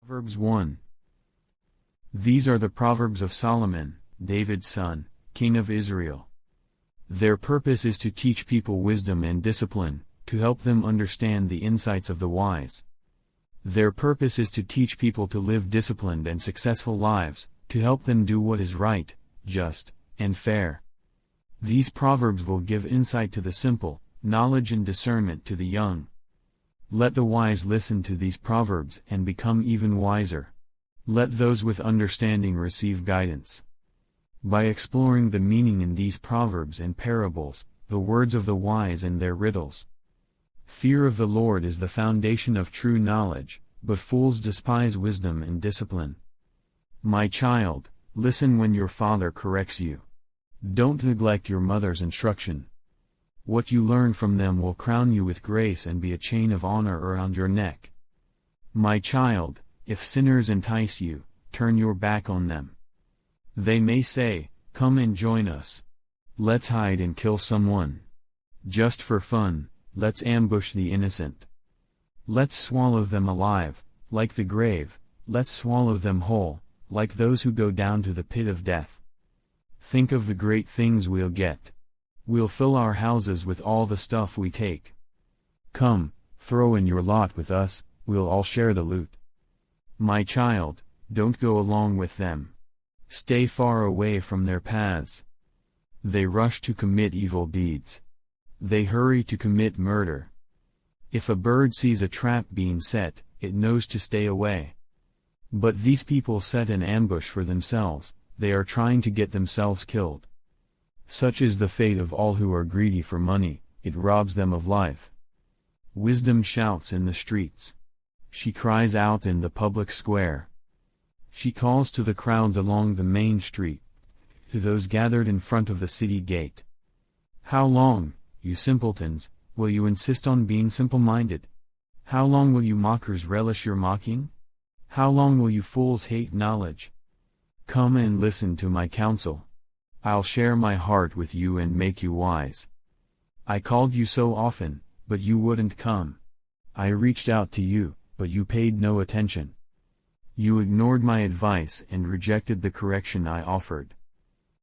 Proverbs 1. These are the Proverbs of Solomon, David's son, king of Israel. Their purpose is to teach people wisdom and discipline, to help them understand the insights of the wise. Their purpose is to teach people to live disciplined and successful lives, to help them do what is right, just, and fair. These proverbs will give insight to the simple, knowledge and discernment to the young. Let the wise listen to these proverbs and become even wiser. Let those with understanding receive guidance. By exploring the meaning in these proverbs and parables, the words of the wise and their riddles. Fear of the Lord is the foundation of true knowledge, but fools despise wisdom and discipline. My child, listen when your father corrects you. Don't neglect your mother's instruction. What you learn from them will crown you with grace and be a chain of honor around your neck. My child, if sinners entice you, turn your back on them. They may say, "Come and join us. Let's hide and kill someone. Just for fun, let's ambush the innocent. Let's swallow them alive, like the grave, let's swallow them whole, like those who go down to the pit of death. Think of the great things we'll get. We'll fill our houses with all the stuff we take. Come, throw in your lot with us, we'll all share the loot. My child, don't go along with them. Stay far away from their paths. They rush to commit evil deeds. They hurry to commit murder. If a bird sees a trap being set, it knows to stay away. But these people set an ambush for themselves, they are trying to get themselves killed. Such is the fate of all who are greedy for money, it robs them of life. Wisdom shouts in the streets. She cries out in the public square. She calls to the crowds along the main street, to those gathered in front of the city gate. How long, you simpletons, will you insist on being simple-minded? How long will you mockers relish your mocking? How long will you fools hate knowledge? Come and listen to my counsel. I'll share my heart with you and make you wise. I called you so often, but you wouldn't come. I reached out to you, but you paid no attention. You ignored my advice and rejected the correction I offered.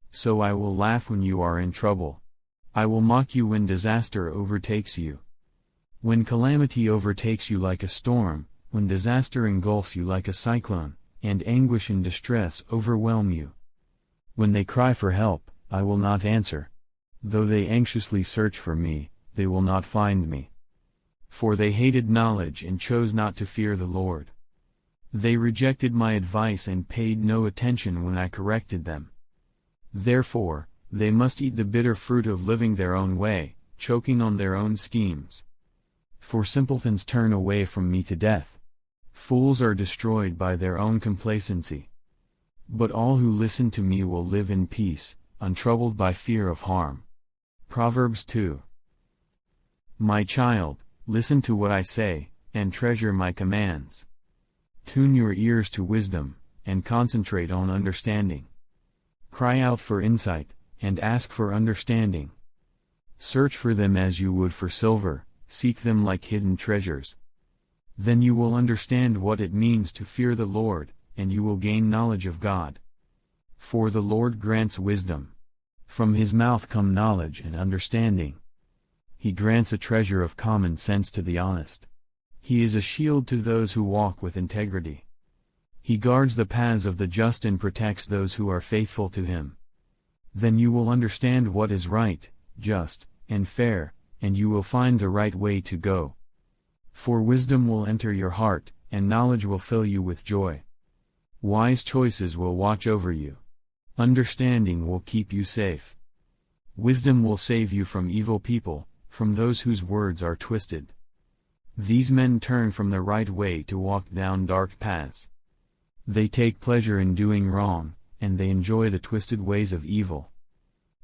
So I will laugh when you are in trouble. I will mock you when disaster overtakes you. When calamity overtakes you like a storm, when disaster engulfs you like a cyclone, and anguish and distress overwhelm you. When they cry for help, I will not answer. Though they anxiously search for me, they will not find me. For they hated knowledge and chose not to fear the Lord. They rejected my advice and paid no attention when I corrected them. Therefore, they must eat the bitter fruit of living their own way, choking on their own schemes. For simpletons turn away from me to death. Fools are destroyed by their own complacency. But all who listen to me will live in peace, untroubled by fear of harm. Proverbs 2. My child, listen to what I say, and treasure my commands. Tune your ears to wisdom, and concentrate on understanding. Cry out for insight, and ask for understanding. Search for them as you would for silver, seek them like hidden treasures. Then you will understand what it means to fear the Lord, and you will gain knowledge of God. For the Lord grants wisdom. From his mouth come knowledge and understanding. He grants a treasure of common sense to the honest. He is a shield to those who walk with integrity. He guards the paths of the just and protects those who are faithful to him. Then you will understand what is right, just, and fair, and you will find the right way to go. For wisdom will enter your heart, and knowledge will fill you with joy. Wise choices will watch over you. Understanding will keep you safe. Wisdom will save you from evil people, from those whose words are twisted. These men turn from the right way to walk down dark paths. They take pleasure in doing wrong, and they enjoy the twisted ways of evil.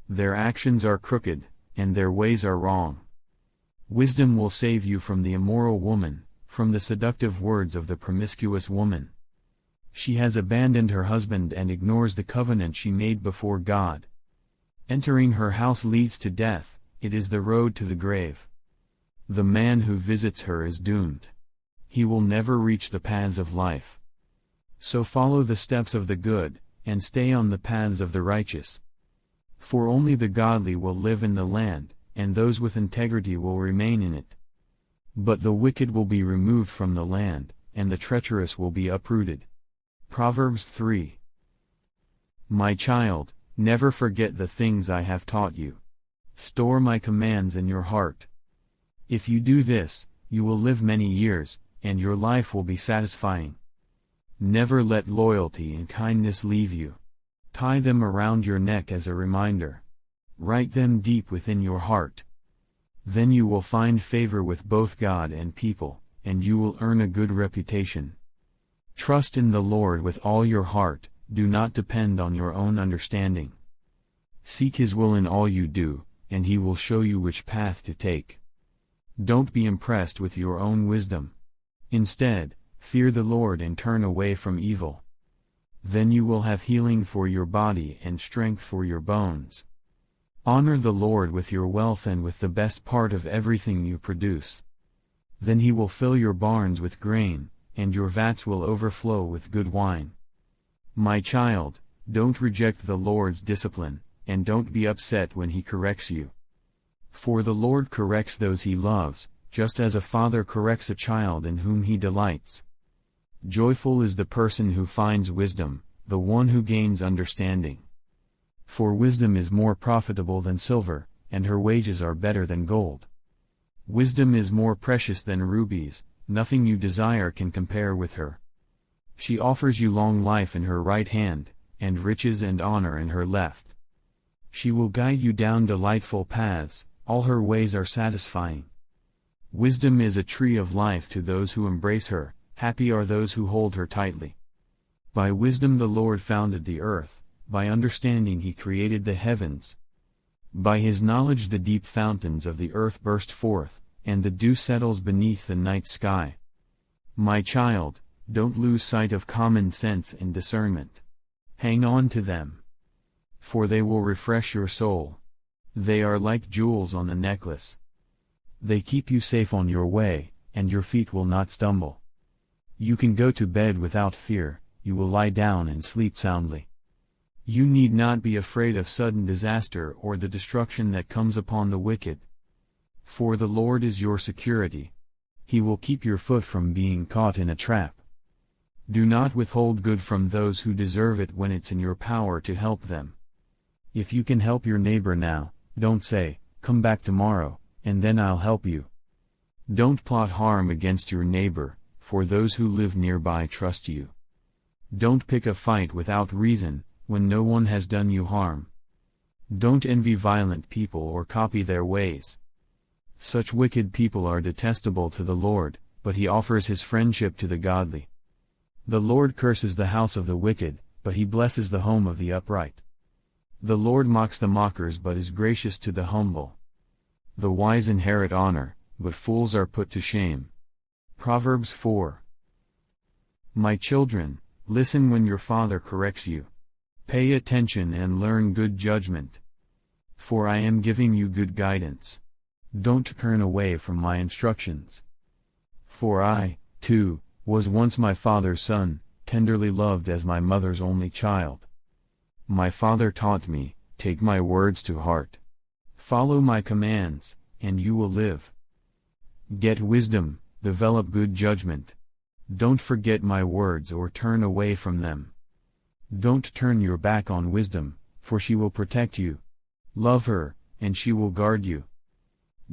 Their actions are crooked, and their ways are wrong. Wisdom will save you from the immoral woman, from the seductive words of the promiscuous woman. She has abandoned her husband and ignores the covenant she made before God. Entering her house leads to death, it is the road to the grave. The man who visits her is doomed. He will never reach the paths of life. So follow the steps of the good, and stay on the paths of the righteous. For only the godly will live in the land, and those with integrity will remain in it. But the wicked will be removed from the land, and the treacherous will be uprooted. Proverbs 3. My child, never forget the things I have taught you. Store my commands in your heart. If you do this, you will live many years, and your life will be satisfying. Never let loyalty and kindness leave you. Tie them around your neck as a reminder. Write them deep within your heart. Then you will find favor with both God and people, and you will earn a good reputation. Trust in the Lord with all your heart, do not depend on your own understanding. Seek His will in all you do, and He will show you which path to take. Don't be impressed with your own wisdom. Instead, fear the Lord and turn away from evil. Then you will have healing for your body and strength for your bones. Honor the Lord with your wealth and with the best part of everything you produce. Then He will fill your barns with grain, and your vats will overflow with good wine. My child, don't reject the Lord's discipline, and don't be upset when He corrects you. For the Lord corrects those He loves, just as a father corrects a child in whom he delights. Joyful is the person who finds wisdom, the one who gains understanding. For wisdom is more profitable than silver, and her wages are better than gold. Wisdom is more precious than rubies, nothing you desire can compare with her. She offers you long life in her right hand, and riches and honor in her left. She will guide you down delightful paths, all her ways are satisfying. Wisdom is a tree of life to those who embrace her, happy are those who hold her tightly. By wisdom the Lord founded the earth, by understanding He created the heavens. By His knowledge the deep fountains of the earth burst forth, and the dew settles beneath the night sky. My child, don't lose sight of common sense and discernment. Hang on to them. For they will refresh your soul. They are like jewels on a necklace. They keep you safe on your way, and your feet will not stumble. You can go to bed without fear, you will lie down and sleep soundly. You need not be afraid of sudden disaster or the destruction that comes upon the wicked. For the Lord is your security. He will keep your foot from being caught in a trap. Do not withhold good from those who deserve it when it's in your power to help them. If you can help your neighbor now, don't say, "Come back tomorrow, and then I'll help you." Don't plot harm against your neighbor, for those who live nearby trust you. Don't pick a fight without reason, when no one has done you harm. Don't envy violent people or copy their ways. Such wicked people are detestable to the Lord, but He offers His friendship to the godly. The Lord curses the house of the wicked, but He blesses the home of the upright. The Lord mocks the mockers but is gracious to the humble. The wise inherit honor, but fools are put to shame. Proverbs 4. My children, listen when your father corrects you. Pay attention and learn good judgment. For I am giving you good guidance. Don't turn away from my instructions. For I, too, was once my father's son, tenderly loved as my mother's only child. My father taught me, take my words to heart. Follow my commands, and you will live. Get wisdom, develop good judgment. Don't forget my words or turn away from them. Don't turn your back on wisdom, for she will protect you. Love her, and she will guard you.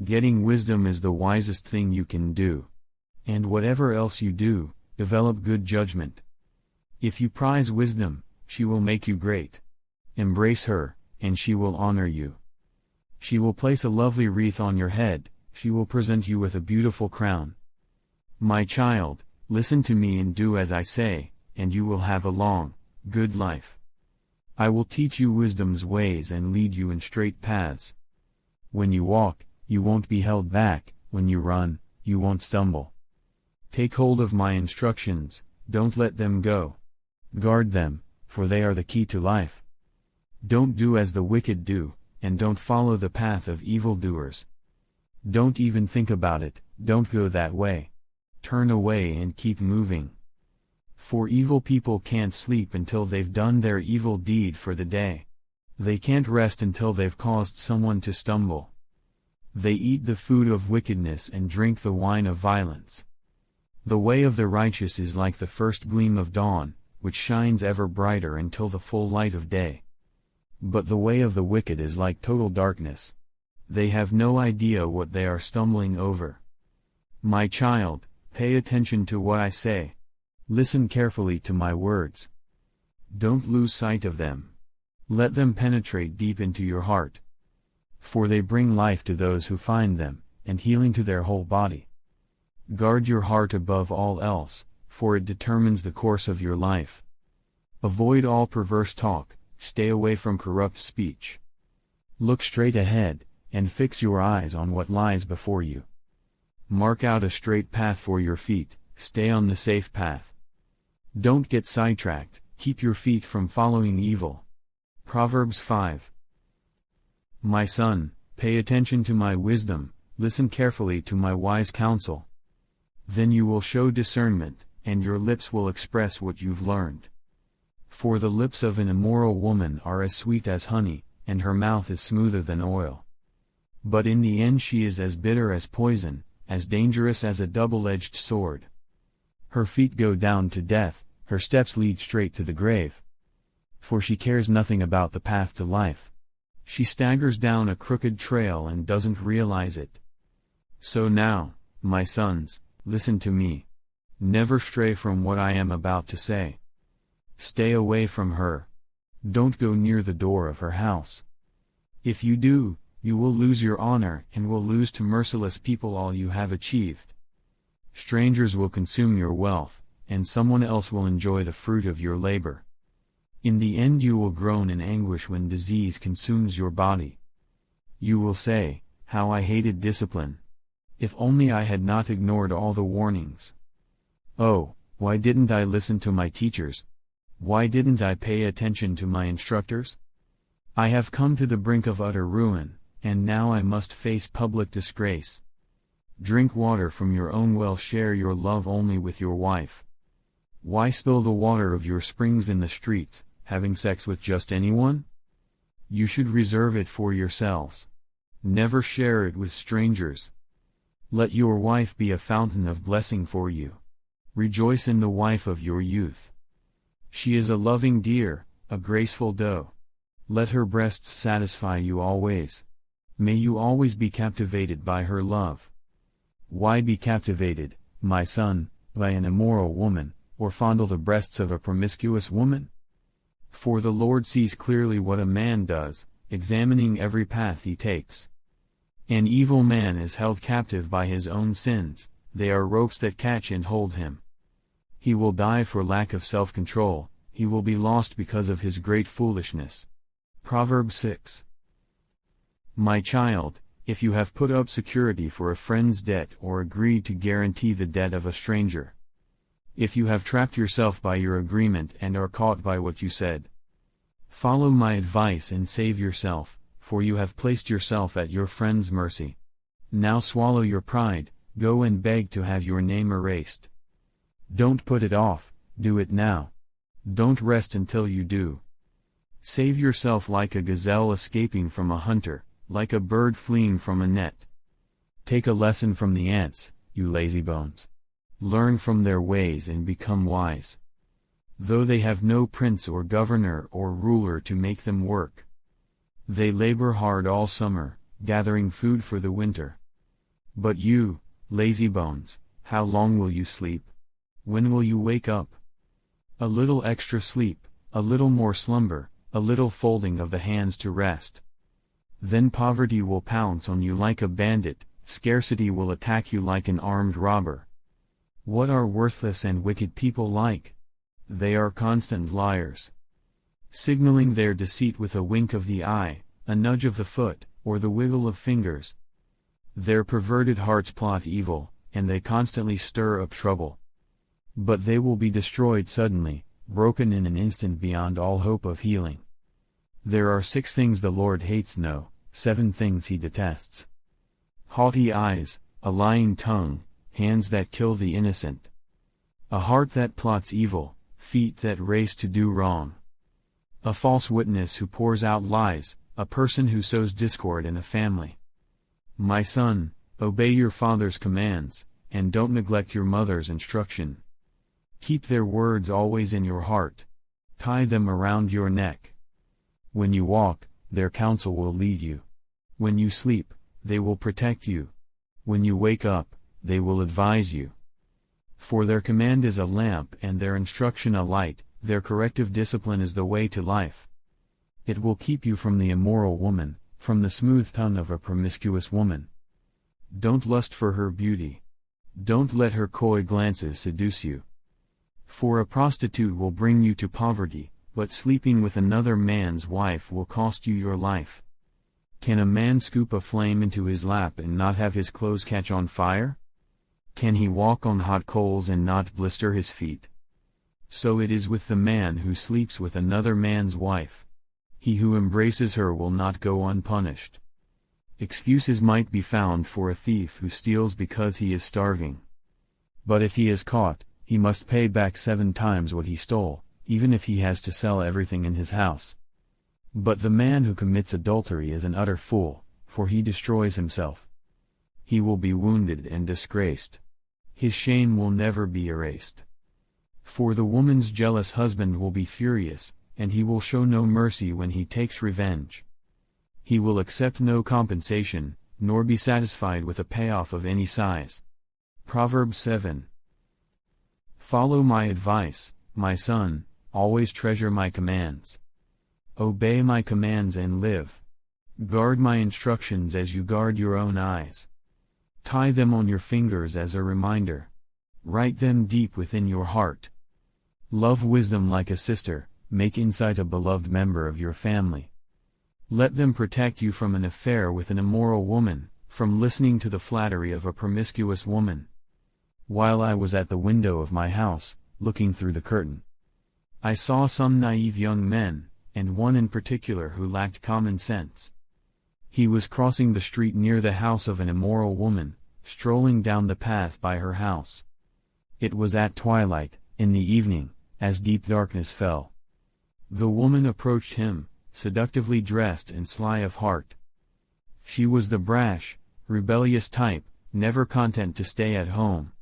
Getting wisdom is the wisest thing you can do. And whatever else you do, develop good judgment. If you prize wisdom, she will make you great. Embrace her, and she will honor you. She will place a lovely wreath on your head, she will present you with a beautiful crown. My child, listen to me and do as I say, and you will have a long, good life. I will teach you wisdom's ways and lead you in straight paths. When you walk, you won't be held back, when you run, you won't stumble. Take hold of my instructions, don't let them go. Guard them, for they are the key to life. Don't do as the wicked do, and don't follow the path of evildoers. Don't even think about it, don't go that way. Turn away and keep moving. For evil people can't sleep until they've done their evil deed for the day. They can't rest until they've caused someone to stumble. They eat the food of wickedness and drink the wine of violence. The way of the righteous is like the first gleam of dawn, which shines ever brighter until the full light of day. But the way of the wicked is like total darkness. They have no idea what they are stumbling over. My child, pay attention to what I say. Listen carefully to my words. Don't lose sight of them. Let them penetrate deep into your heart. For they bring life to those who find them, and healing to their whole body. Guard your heart above all else, for it determines the course of your life. Avoid all perverse talk, stay away from corrupt speech. Look straight ahead, and fix your eyes on what lies before you. Mark out a straight path for your feet, stay on the safe path. Don't get sidetracked, keep your feet from following evil. Proverbs 5. My son, pay attention to my wisdom, listen carefully to my wise counsel. Then you will show discernment, and your lips will express what you've learned. For the lips of an immoral woman are as sweet as honey, and her mouth is smoother than oil. But in the end she is as bitter as poison, as dangerous as a double-edged sword. Her feet go down to death, her steps lead straight to the grave. For she cares nothing about the path to life. She staggers down a crooked trail and doesn't realize it. So now, my sons, listen to me. Never stray from what I am about to say. Stay away from her. Don't go near the door of her house. If you do, you will lose your honor and will lose to merciless people all you have achieved. Strangers will consume your wealth, and someone else will enjoy the fruit of your labor. In the end you will groan in anguish when disease consumes your body. You will say, "How I hated discipline. If only I had not ignored all the warnings. Oh, why didn't I listen to my teachers? Why didn't I pay attention to my instructors? I have come to the brink of utter ruin, and now I must face public disgrace. Drink water from your own well, share your love only with your wife. Why spill the water of your springs in the streets, having sex with just anyone? You should reserve it for yourselves. Never share it with strangers. Let your wife be a fountain of blessing for you. Rejoice in the wife of your youth. She is a loving deer, a graceful doe. Let her breasts satisfy you always. May you always be captivated by her love. Why be captivated, my son, by an immoral woman, or fondle the breasts of a promiscuous woman? For the Lord sees clearly what a man does, examining every path he takes. An evil man is held captive by his own sins, they are ropes that catch and hold him. He will die for lack of self-control, he will be lost because of his great foolishness. Proverbs 6. My child, if you have put up security for a friend's debt or agreed to guarantee the debt of a stranger, if you have trapped yourself by your agreement and are caught by what you said, follow my advice and save yourself, for you have placed yourself at your friend's mercy. Now swallow your pride, go and beg to have your name erased. Don't put it off, do it now. Don't rest until you do. Save yourself like a gazelle escaping from a hunter, like a bird fleeing from a net. Take a lesson from the ants, you lazybones. Learn from their ways and become wise. Though they have no prince or governor or ruler to make them work, they labor hard all summer, gathering food for the winter. But you, lazybones, how long will you sleep? When will you wake up? A little extra sleep, a little more slumber, a little folding of the hands to rest. Then poverty will pounce on you like a bandit, scarcity will attack you like an armed robber. What are worthless and wicked people like? They are constant liars, signaling their deceit with a wink of the eye, a nudge of the foot, or the wiggle of fingers. Their perverted hearts plot evil, and they constantly stir up trouble. But they will be destroyed suddenly, broken in an instant beyond all hope of healing. There are 6 things the Lord hates, no, 7 things he detests: haughty eyes, a lying tongue, hands that kill the innocent, A heart that plots evil, feet that race to do wrong. A false witness who pours out lies, a person who sows discord in a family. My son, obey your father's commands, and don't neglect your mother's instruction. Keep their words always in your heart. Tie them around your neck. When you walk, their counsel will lead you. When you sleep, they will protect you. When you wake up, they will advise you. For their command is a lamp and their instruction a light, their corrective discipline is the way to life. It will keep you from the immoral woman, from the smooth tongue of a promiscuous woman. Don't lust for her beauty. Don't let her coy glances seduce you. For a prostitute will bring you to poverty, but sleeping with another man's wife will cost you your life. Can a man scoop a flame into his lap and not have his clothes catch on fire? Can he walk on hot coals and not blister his feet? So it is with the man who sleeps with another man's wife. He who embraces her will not go unpunished. Excuses might be found for a thief who steals because he is starving. But if he is caught, he must pay back 7 times what he stole, even if he has to sell everything in his house. But the man who commits adultery is an utter fool, for he destroys himself. He will be wounded and disgraced. His shame will never be erased. For the woman's jealous husband will be furious, and he will show no mercy when he takes revenge. He will accept no compensation, nor be satisfied with a payoff of any size. Proverbs 7. Follow my advice, my son, always treasure my commands. Obey my commands and live. Guard my instructions as you guard your own eyes. Tie them on your fingers as a reminder. Write them deep within your heart. Love wisdom like a sister, make insight a beloved member of your family. Let them protect you from an affair with an immoral woman, from listening to the flattery of a promiscuous woman. While I was at the window of my house, looking through the curtain, I saw some naive young men, and one in particular who lacked common sense. He was crossing the street near the house of an immoral woman, strolling down the path by her house. It was at twilight, in the evening, as deep darkness fell. The woman approached him, seductively dressed and sly of heart. She was the brash, rebellious type, never content to stay at home.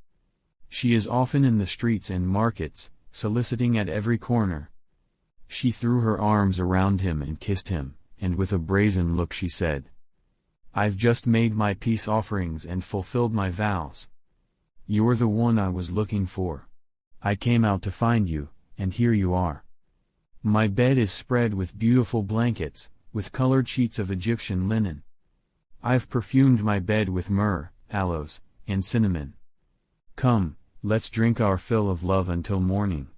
She is often in the streets and markets, soliciting at every corner. She threw her arms around him and kissed him, and with a brazen look she said, "I've just made my peace offerings and fulfilled my vows. You're the one I was looking for. I came out to find you, and here you are. My bed is spread with beautiful blankets, with colored sheets of Egyptian linen. I've perfumed my bed with myrrh, aloes, and cinnamon. Come, let's drink our fill of love until morning.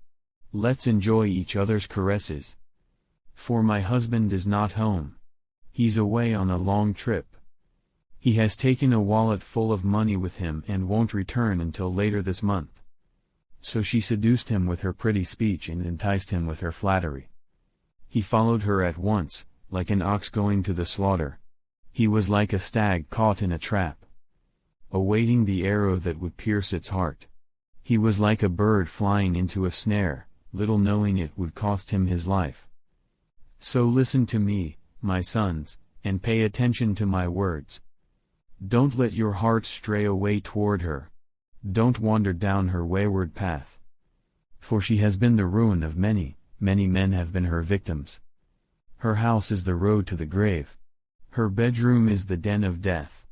Let's enjoy each other's caresses. For my husband is not home. He's away on a long trip. He has taken a wallet full of money with him and won't return until later this month." So she seduced him with her pretty speech and enticed him with her flattery. He followed her at once, like an ox going to the slaughter. He was like a stag caught in a trap, awaiting the arrow that would pierce its heart. He was like a bird flying into a snare, little knowing it would cost him his life. So listen to me, my sons, and pay attention to my words. Don't let your hearts stray away toward her. Don't wander down her wayward path. For she has been the ruin of many, many men have been her victims. Her house is the road to the grave. Her bedroom is the den of death.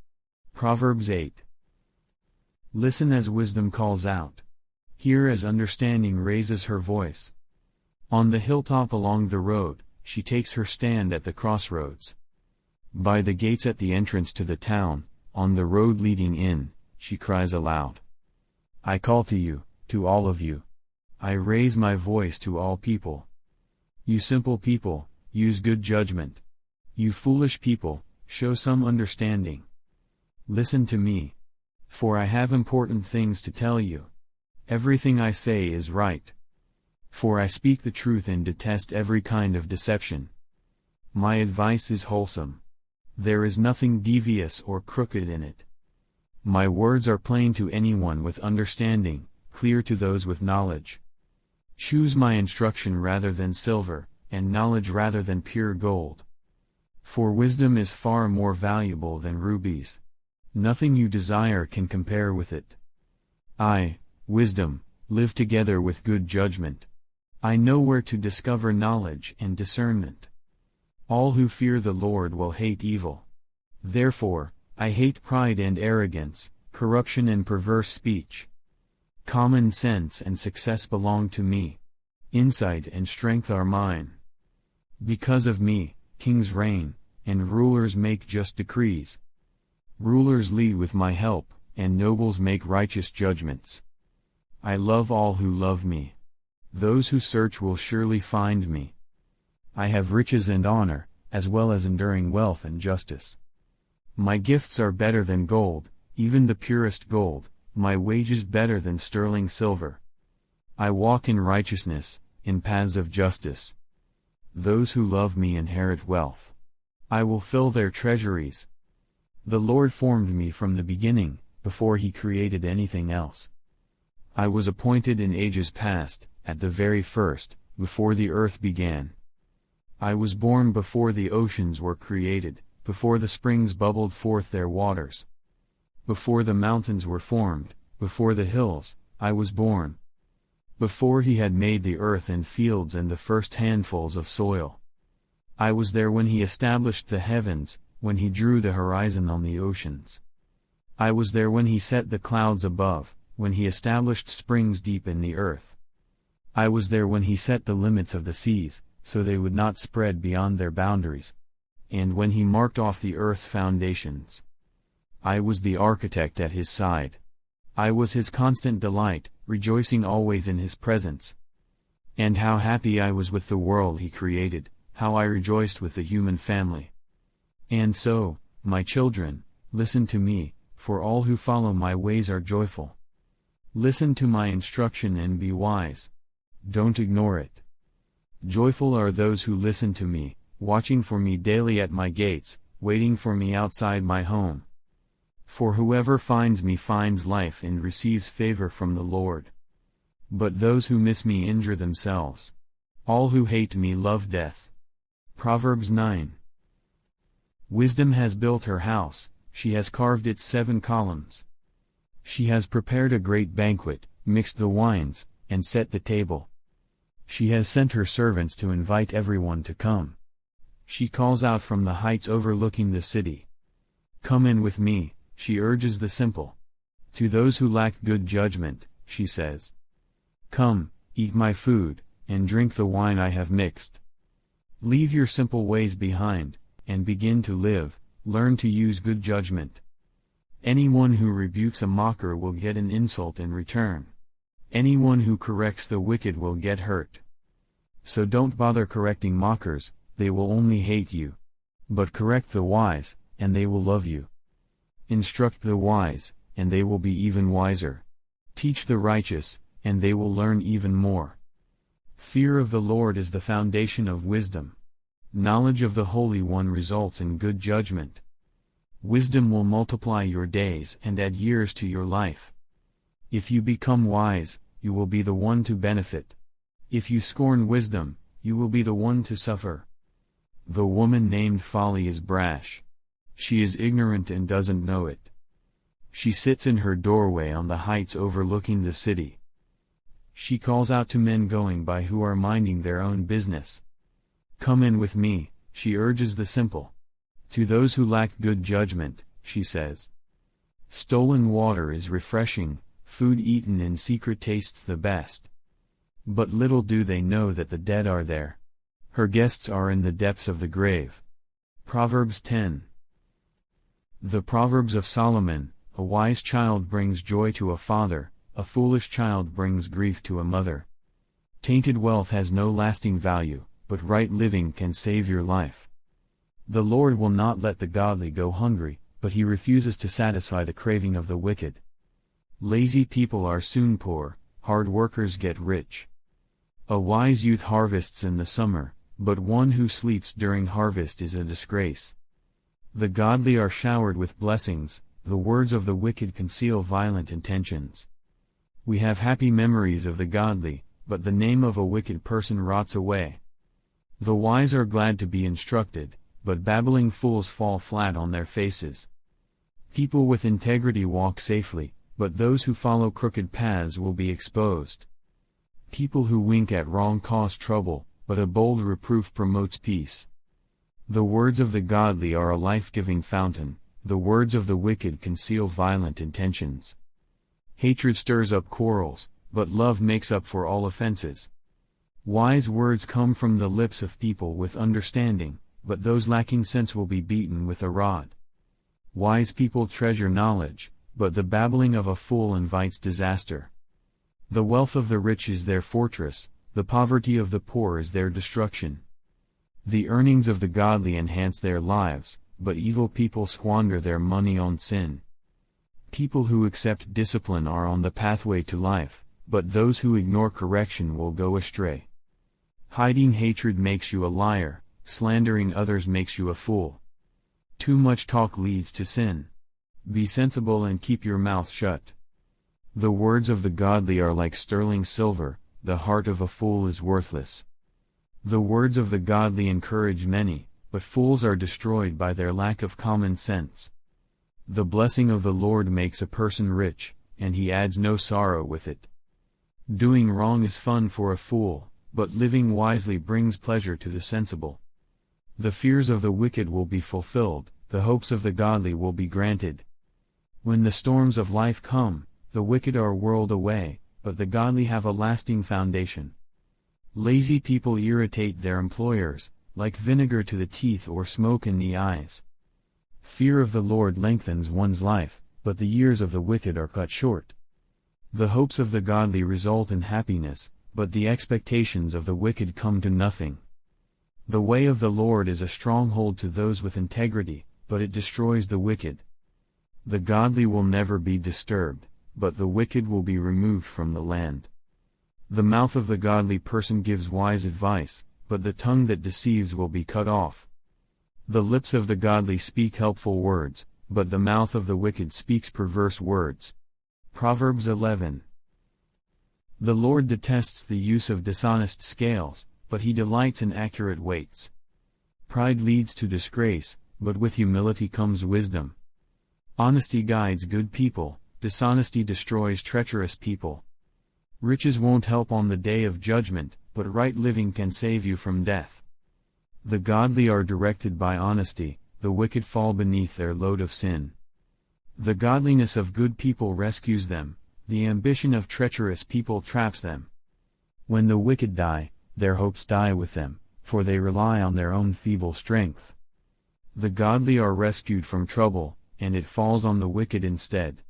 Proverbs 8. Listen as wisdom calls out. Hear as understanding raises her voice. On the hilltop along the road, she takes her stand at the crossroads. By the gates at the entrance to the town, on the road leading in, she cries aloud. I call to you, to all of you. I raise my voice to all people. You simple people, use good judgment. You foolish people, show some understanding. Listen to me. For I have important things to tell you. Everything I say is right. For I speak the truth and detest every kind of deception. My advice is wholesome. There is nothing devious or crooked in it. My words are plain to anyone with understanding, clear to those with knowledge. Choose my instruction rather than silver, and knowledge rather than pure gold. For wisdom is far more valuable than rubies. Nothing you desire can compare with it. I, wisdom, live together with good judgment. I know where to discover knowledge and discernment. All who fear the Lord will hate evil. Therefore, I hate pride and arrogance, corruption and perverse speech. Common sense and success belong to me. Insight and strength are mine. Because of me, kings reign, and rulers make just decrees. Rulers lead with my help, and nobles make righteous judgments. I love all who love me. Those who search will surely find me. I have riches and honor, as well as enduring wealth and justice. My gifts are better than gold, even the purest gold, my wages better than sterling silver. I walk in righteousness, in paths of justice. Those who love me inherit wealth. I will fill their treasuries. The Lord formed me from the beginning, before He created anything else. I was appointed in ages past, at the very first, before the earth began. I was born before the oceans were created, before the springs bubbled forth their waters. Before the mountains were formed, before the hills, I was born. Before He had made the earth and fields and the first handfuls of soil. I was there when He established the heavens, when He drew the horizon on the oceans. I was there when He set the clouds above, when He established springs deep in the earth. I was there when He set the limits of the seas, so they would not spread beyond their boundaries. And when He marked off the earth's foundations. I was the architect at His side. I was His constant delight, rejoicing always in His presence. And how happy I was with the world He created, how I rejoiced with the human family. And so, my children, listen to me, for all who follow my ways are joyful. Listen to my instruction and be wise. Don't ignore it. Joyful are those who listen to me, watching for me daily at my gates, waiting for me outside my home. For whoever finds me finds life and receives favor from the Lord. But those who miss me injure themselves. All who hate me love death. Proverbs 9. Wisdom has built her house, she has carved its 7 columns. She has prepared a great banquet, mixed the wines, and set the table. She has sent her servants to invite everyone to come. She calls out from the heights overlooking the city. Come in with me, she urges the simple. To those who lack good judgment, she says. Come, eat my food, and drink the wine I have mixed. Leave your simple ways behind, and begin to live, learn to use good judgment. Anyone who rebukes a mocker will get an insult in return. Anyone who corrects the wicked will get hurt. So don't bother correcting mockers, they will only hate you. But correct the wise, and they will love you. Instruct the wise, and they will be even wiser. Teach the righteous, and they will learn even more. Fear of the Lord is the foundation of wisdom. Knowledge of the Holy One results in good judgment. Wisdom will multiply your days and add years to your life. If you become wise, you will be the one to benefit. If you scorn wisdom, you will be the one to suffer. The woman named Folly is brash. She is ignorant and doesn't know it. She sits in her doorway on the heights overlooking the city. She calls out to men going by who are minding their own business. Come in with me, she urges the simple. To those who lack good judgment, she says. Stolen water is refreshing, food eaten in secret tastes the best. But little do they know that the dead are there. Her guests are in the depths of the grave. Proverbs 10. The Proverbs of Solomon: a wise child brings joy to a father, a foolish child brings grief to a mother. Tainted wealth has no lasting value, but right living can save your life. The Lord will not let the godly go hungry, but He refuses to satisfy the craving of the wicked. Lazy people are soon poor, hard workers get rich. A wise youth harvests in the summer, but one who sleeps during harvest is a disgrace. The godly are showered with blessings, the words of the wicked conceal violent intentions. We have happy memories of the godly, but the name of a wicked person rots away. The wise are glad to be instructed, but babbling fools fall flat on their faces. People with integrity walk safely, but those who follow crooked paths will be exposed. People who wink at wrong cause trouble, but a bold reproof promotes peace. The words of the godly are a life-giving fountain, the words of the wicked conceal violent intentions. Hatred stirs up quarrels, but love makes up for all offenses. Wise words come from the lips of people with understanding, but those lacking sense will be beaten with a rod. Wise people treasure knowledge, but the babbling of a fool invites disaster. The wealth of the rich is their fortress, the poverty of the poor is their destruction. The earnings of the godly enhance their lives, but evil people squander their money on sin. People who accept discipline are on the pathway to life, but those who ignore correction will go astray. Hiding hatred makes you a liar, slandering others makes you a fool. Too much talk leads to sin. Be sensible and keep your mouth shut. The words of the godly are like sterling silver, the heart of a fool is worthless. The words of the godly encourage many, but fools are destroyed by their lack of common sense. The blessing of the Lord makes a person rich, and he adds no sorrow with it. Doing wrong is fun for a fool, but living wisely brings pleasure to the sensible. The fears of the wicked will be fulfilled, the hopes of the godly will be granted. When the storms of life come, the wicked are whirled away, but the godly have a lasting foundation. Lazy people irritate their employers, like vinegar to the teeth or smoke in the eyes. Fear of the Lord lengthens one's life, but the years of the wicked are cut short. The hopes of the godly result in happiness, but the expectations of the wicked come to nothing. The way of the Lord is a stronghold to those with integrity, but it destroys the wicked. The godly will never be disturbed, but the wicked will be removed from the land. The mouth of the godly person gives wise advice, but the tongue that deceives will be cut off. The lips of the godly speak helpful words, but the mouth of the wicked speaks perverse words. Proverbs 11. The Lord detests the use of dishonest scales, but he delights in accurate weights. Pride leads to disgrace, but with humility comes wisdom. Honesty guides good people, dishonesty destroys treacherous people. Riches won't help on the day of judgment, but right living can save you from death. The godly are directed by honesty, the wicked fall beneath their load of sin. The godliness of good people rescues them, the ambition of treacherous people traps them. When the wicked die, their hopes die with them, for they rely on their own feeble strength. The godly are rescued from trouble, and it falls on the wicked instead.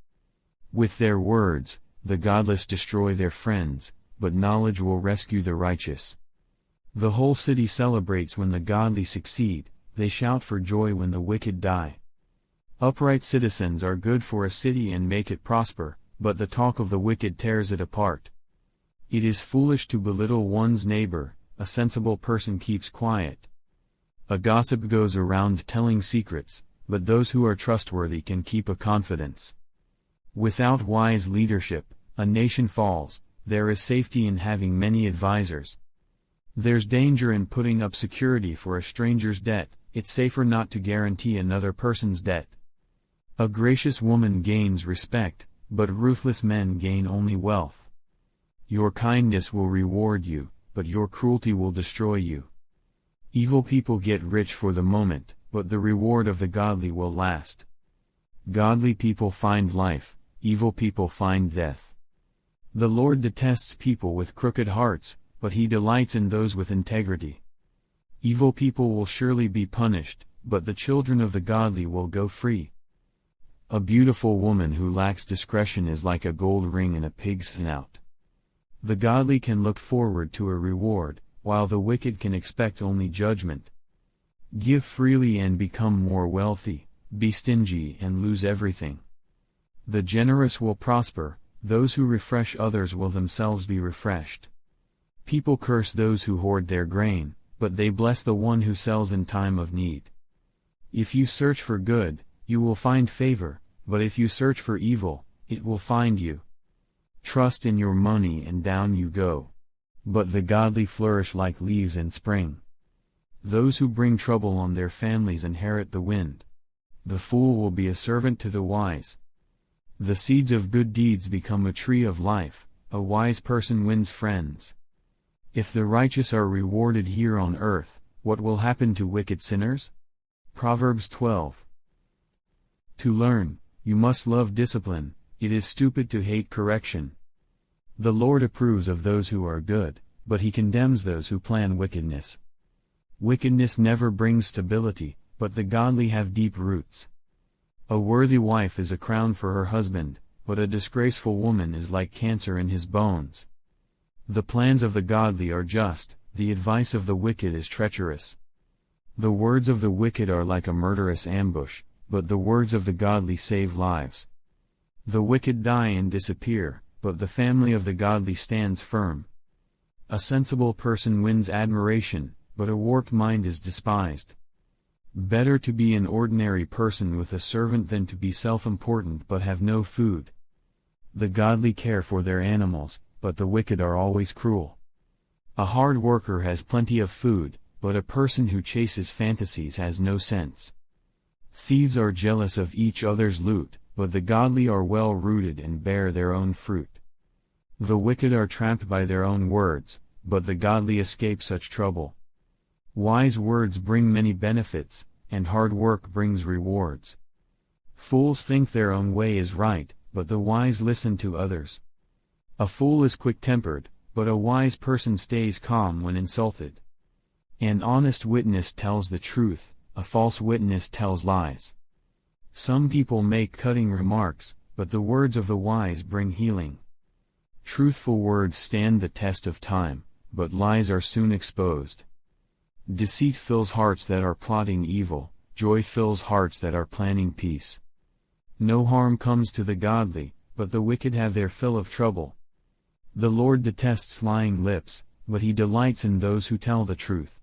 With their words, the godless destroy their friends, but knowledge will rescue the righteous. The whole city celebrates when the godly succeed, they shout for joy when the wicked die. Upright citizens are good for a city and make it prosper, but the talk of the wicked tears it apart. It is foolish to belittle one's neighbor, a sensible person keeps quiet. A gossip goes around telling secrets, but those who are trustworthy can keep a confidence. Without wise leadership, a nation falls. There is safety in having many advisors. There's danger in putting up security for a stranger's debt, it's safer not to guarantee another person's debt. A gracious woman gains respect, but ruthless men gain only wealth. Your kindness will reward you, but your cruelty will destroy you. Evil people get rich for the moment, but the reward of the godly will last. Godly people find life, evil people find death. The Lord detests people with crooked hearts, but he delights in those with integrity. Evil people will surely be punished, but the children of the godly will go free. A beautiful woman who lacks discretion is like a gold ring in a pig's snout. The godly can look forward to a reward, while the wicked can expect only judgment. Give freely and become more wealthy, be stingy and lose everything. The generous will prosper, those who refresh others will themselves be refreshed. People curse those who hoard their grain, but they bless the one who sells in time of need. If you search for good, you will find favor, but if you search for evil, it will find you. Trust in your money and down you go. But the godly flourish like leaves in spring. Those who bring trouble on their families inherit the wind. The fool will be a servant to the wise. The seeds of good deeds become a tree of life, a wise person wins friends. If the righteous are rewarded here on earth, what will happen to wicked sinners? Proverbs 12. To learn, you must love discipline, it is stupid to hate correction. The Lord approves of those who are good, but he condemns those who plan wickedness. Wickedness never brings stability, but the godly have deep roots. A worthy wife is a crown for her husband, but a disgraceful woman is like cancer in his bones. The plans of the godly are just, the advice of the wicked is treacherous. The words of the wicked are like a murderous ambush, but the words of the godly save lives. The wicked die and disappear, but the family of the godly stands firm. A sensible person wins admiration, but a warped mind is despised. Better to be an ordinary person with a servant than to be self-important but have no food. The godly care for their animals, but the wicked are always cruel. A hard worker has plenty of food, but a person who chases fantasies has no sense. Thieves are jealous of each other's loot, but the godly are well rooted and bear their own fruit. The wicked are trapped by their own words, but the godly escape such trouble. Wise words bring many benefits, and hard work brings rewards. Fools think their own way is right, but the wise listen to others. A fool is quick-tempered, but a wise person stays calm when insulted. An honest witness tells the truth, a false witness tells lies. Some people make cutting remarks, but the words of the wise bring healing. Truthful words stand the test of time, but lies are soon exposed. Deceit fills hearts that are plotting evil, joy fills hearts that are planning peace. No harm comes to the godly, but the wicked have their fill of trouble. The Lord detests lying lips, but he delights in those who tell the truth.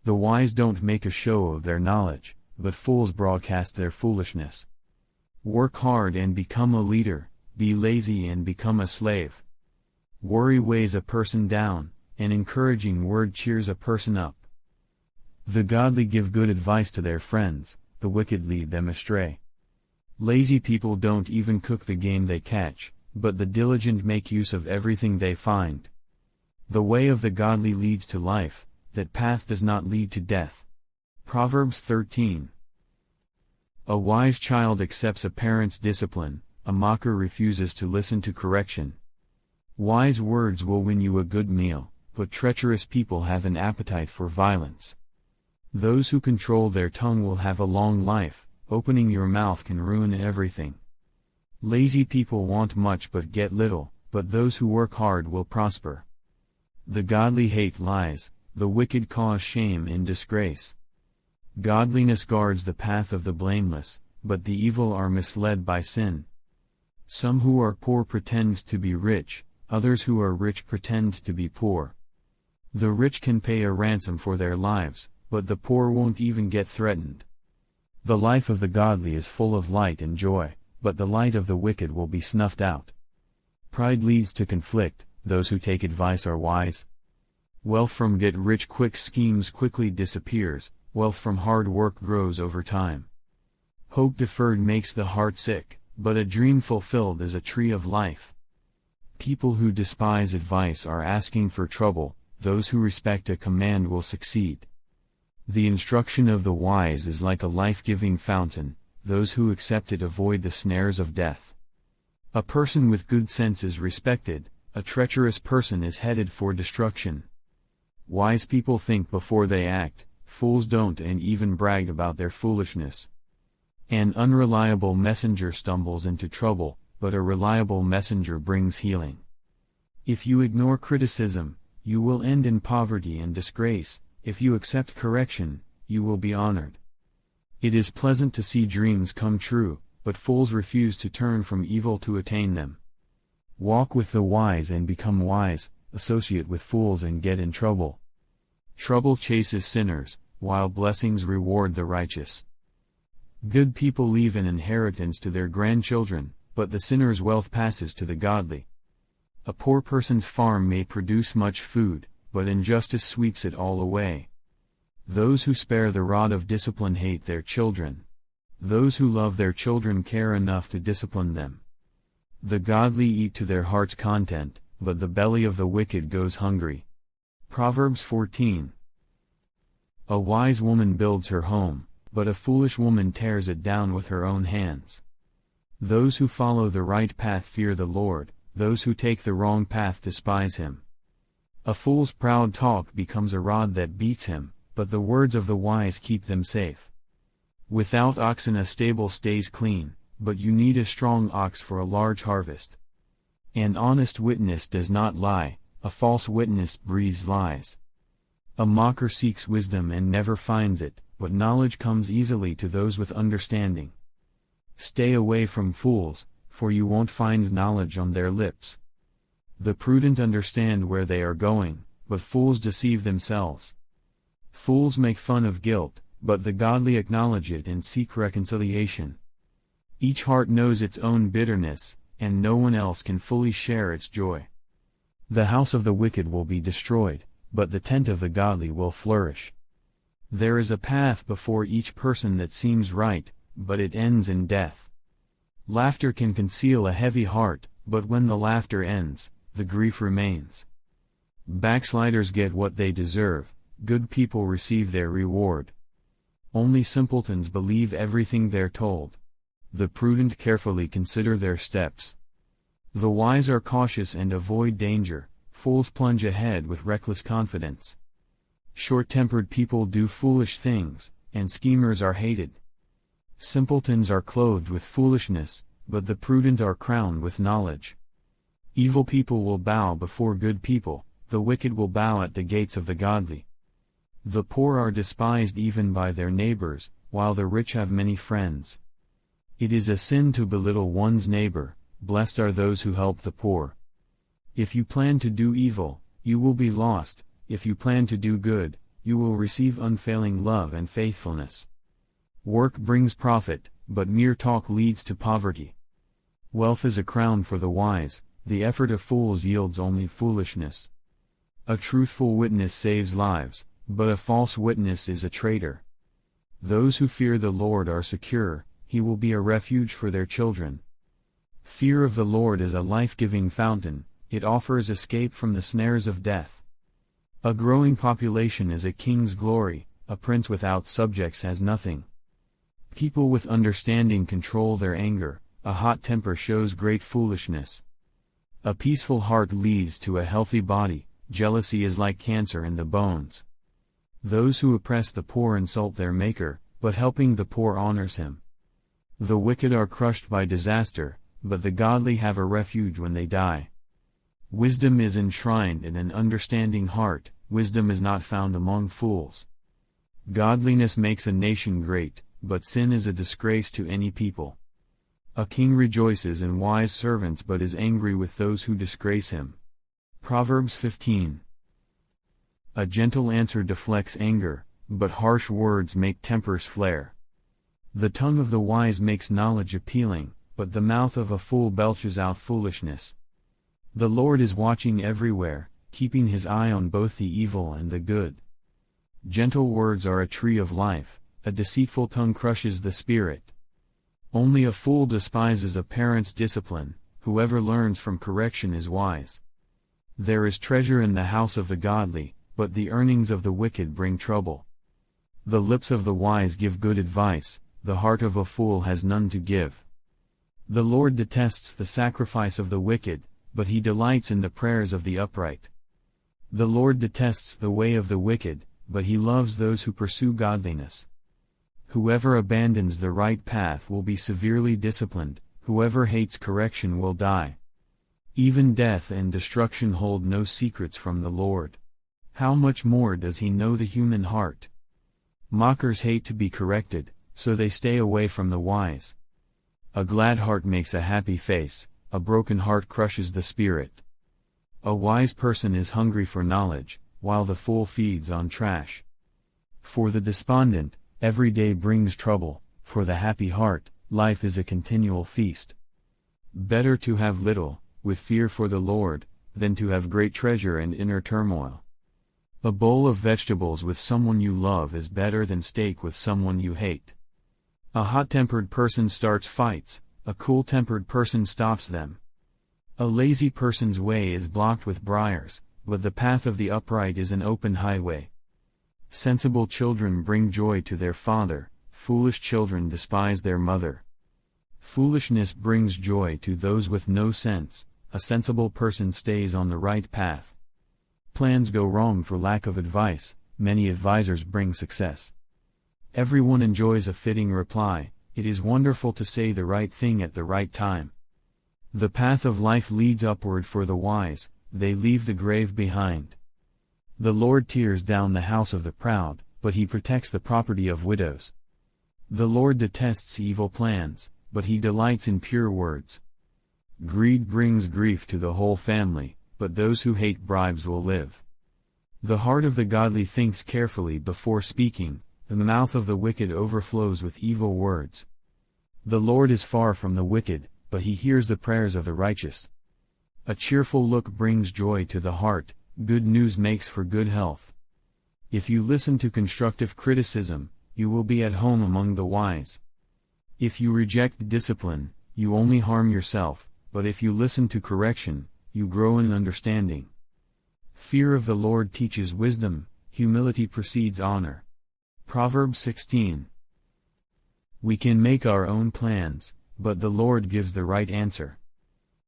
The wise don't make a show of their knowledge, but fools broadcast their foolishness. Work hard and become a leader, be lazy and become a slave. Worry weighs a person down, an encouraging word cheers a person up. The godly give good advice to their friends, the wicked lead them astray. Lazy people don't even cook the game they catch, but the diligent make use of everything they find. The way of the godly leads to life, that path does not lead to death. Proverbs 13. A wise child accepts a parent's discipline, a mocker refuses to listen to correction. Wise words will win you a good meal, but treacherous people have an appetite for violence. Those who control their tongue will have a long life, opening your mouth can ruin everything. Lazy people want much but get little, but those who work hard will prosper. The godly hate lies, the wicked cause shame and disgrace. Godliness guards the path of the blameless, but the evil are misled by sin. Some who are poor pretend to be rich, others who are rich pretend to be poor. The rich can pay a ransom for their lives, but the poor won't even get threatened. The life of the godly is full of light and joy, but the light of the wicked will be snuffed out. Pride leads to conflict, those who take advice are wise. Wealth from get-rich-quick schemes quickly disappears, wealth from hard work grows over time. Hope deferred makes the heart sick, but a dream fulfilled is a tree of life. People who despise advice are asking for trouble, those who respect a command will succeed. The instruction of the wise is like a life-giving fountain, those who accept it avoid the snares of death. A person with good sense is respected, a treacherous person is headed for destruction. Wise people think before they act, fools don't and even brag about their foolishness. An unreliable messenger stumbles into trouble, but a reliable messenger brings healing. If you ignore criticism, you will end in poverty and disgrace. If you accept correction, you will be honored. It is pleasant to see dreams come true, but fools refuse to turn from evil to attain them. Walk with the wise and become wise, associate with fools and get in trouble. Trouble chases sinners, while blessings reward the righteous. Good people leave an inheritance to their grandchildren, but the sinner's wealth passes to the godly. A poor person's farm may produce much food, but injustice sweeps it all away. Those who spare the rod of discipline hate their children. Those who love their children care enough to discipline them. The godly eat to their heart's content, but the belly of the wicked goes hungry. Proverbs 14. A wise woman builds her home, but a foolish woman tears it down with her own hands. Those who follow the right path fear the Lord, those who take the wrong path despise him. A fool's proud talk becomes a rod that beats him, but the words of the wise keep them safe. Without oxen a stable stays clean, but you need a strong ox for a large harvest. An honest witness does not lie, a false witness breathes lies. A mocker seeks wisdom and never finds it, but knowledge comes easily to those with understanding. Stay away from fools, for you won't find knowledge on their lips. The prudent understand where they are going, but fools deceive themselves. Fools make fun of guilt, but the godly acknowledge it and seek reconciliation. Each heart knows its own bitterness, and no one else can fully share its joy. The house of the wicked will be destroyed, but the tent of the godly will flourish. There is a path before each person that seems right, but it ends in death. Laughter can conceal a heavy heart, but when the laughter ends, the grief remains. Backsliders get what they deserve, good people receive their reward. Only simpletons believe everything they're told. The prudent carefully consider their steps. The wise are cautious and avoid danger, fools plunge ahead with reckless confidence. Short-tempered people do foolish things, and schemers are hated. Simpletons are clothed with foolishness, but the prudent are crowned with knowledge. Evil people will bow before good people, the wicked will bow at the gates of the godly. The poor are despised even by their neighbors, while the rich have many friends. It is a sin to belittle one's neighbor, blessed are those who help the poor. If you plan to do evil, you will be lost, if you plan to do good, you will receive unfailing love and faithfulness. Work brings profit, but mere talk leads to poverty. Wealth is a crown for the wise, the effort of fools yields only foolishness. A truthful witness saves lives, but a false witness is a traitor. Those who fear the Lord are secure, he will be a refuge for their children. Fear of the Lord is a life-giving fountain, it offers escape from the snares of death. A growing population is a king's glory, a prince without subjects has nothing. People with understanding control their anger, a hot temper shows great foolishness. A peaceful heart leads to a healthy body, jealousy is like cancer in the bones. Those who oppress the poor insult their Maker, but helping the poor honors him. The wicked are crushed by disaster, but the godly have a refuge when they die. Wisdom is enshrined in an understanding heart, wisdom is not found among fools. Godliness makes a nation great, but sin is a disgrace to any people. A king rejoices in wise servants but is angry with those who disgrace him. Proverbs 15. A gentle answer deflects anger, but harsh words make tempers flare. The tongue of the wise makes knowledge appealing, but the mouth of a fool belches out foolishness. The Lord is watching everywhere, keeping his eye on both the evil and the good. Gentle words are a tree of life, a deceitful tongue crushes the spirit. Only a fool despises a parent's discipline, whoever learns from correction is wise. There is treasure in the house of the godly, but the earnings of the wicked bring trouble. The lips of the wise give good advice, the heart of a fool has none to give. The Lord detests the sacrifice of the wicked, but he delights in the prayers of the upright. The Lord detests the way of the wicked, but he loves those who pursue godliness. Whoever abandons the right path will be severely disciplined, whoever hates correction will die. Even death and destruction hold no secrets from the Lord. How much more does he know the human heart? Mockers hate to be corrected, so they stay away from the wise. A glad heart makes a happy face, a broken heart crushes the spirit. A wise person is hungry for knowledge, while the fool feeds on trash. For the despondent, every day brings trouble, for the happy heart, life is a continual feast. Better to have little, with fear for the Lord, than to have great treasure and inner turmoil. A bowl of vegetables with someone you love is better than steak with someone you hate. A hot-tempered person starts fights, a cool-tempered person stops them. A lazy person's way is blocked with briars, but the path of the upright is an open highway. Sensible children bring joy to their father, foolish children despise their mother. Foolishness brings joy to those with no sense, a sensible person stays on the right path. Plans go wrong for lack of advice, many advisors bring success. Everyone enjoys a fitting reply, it is wonderful to say the right thing at the right time. The path of life leads upward for the wise, they leave the grave behind. The Lord tears down the house of the proud, but he protects the property of widows. The Lord detests evil plans, but he delights in pure words. Greed brings grief to the whole family, but those who hate bribes will live. The heart of the godly thinks carefully before speaking, the mouth of the wicked overflows with evil words. The Lord is far from the wicked, but he hears the prayers of the righteous. A cheerful look brings joy to the heart, good news makes for good health. If you listen to constructive criticism, you will be at home among the wise. If you reject discipline, you only harm yourself, but if you listen to correction, you grow in understanding. Fear of the Lord teaches wisdom, humility precedes honor. Proverbs 16. We can make our own plans, but the Lord gives the right answer.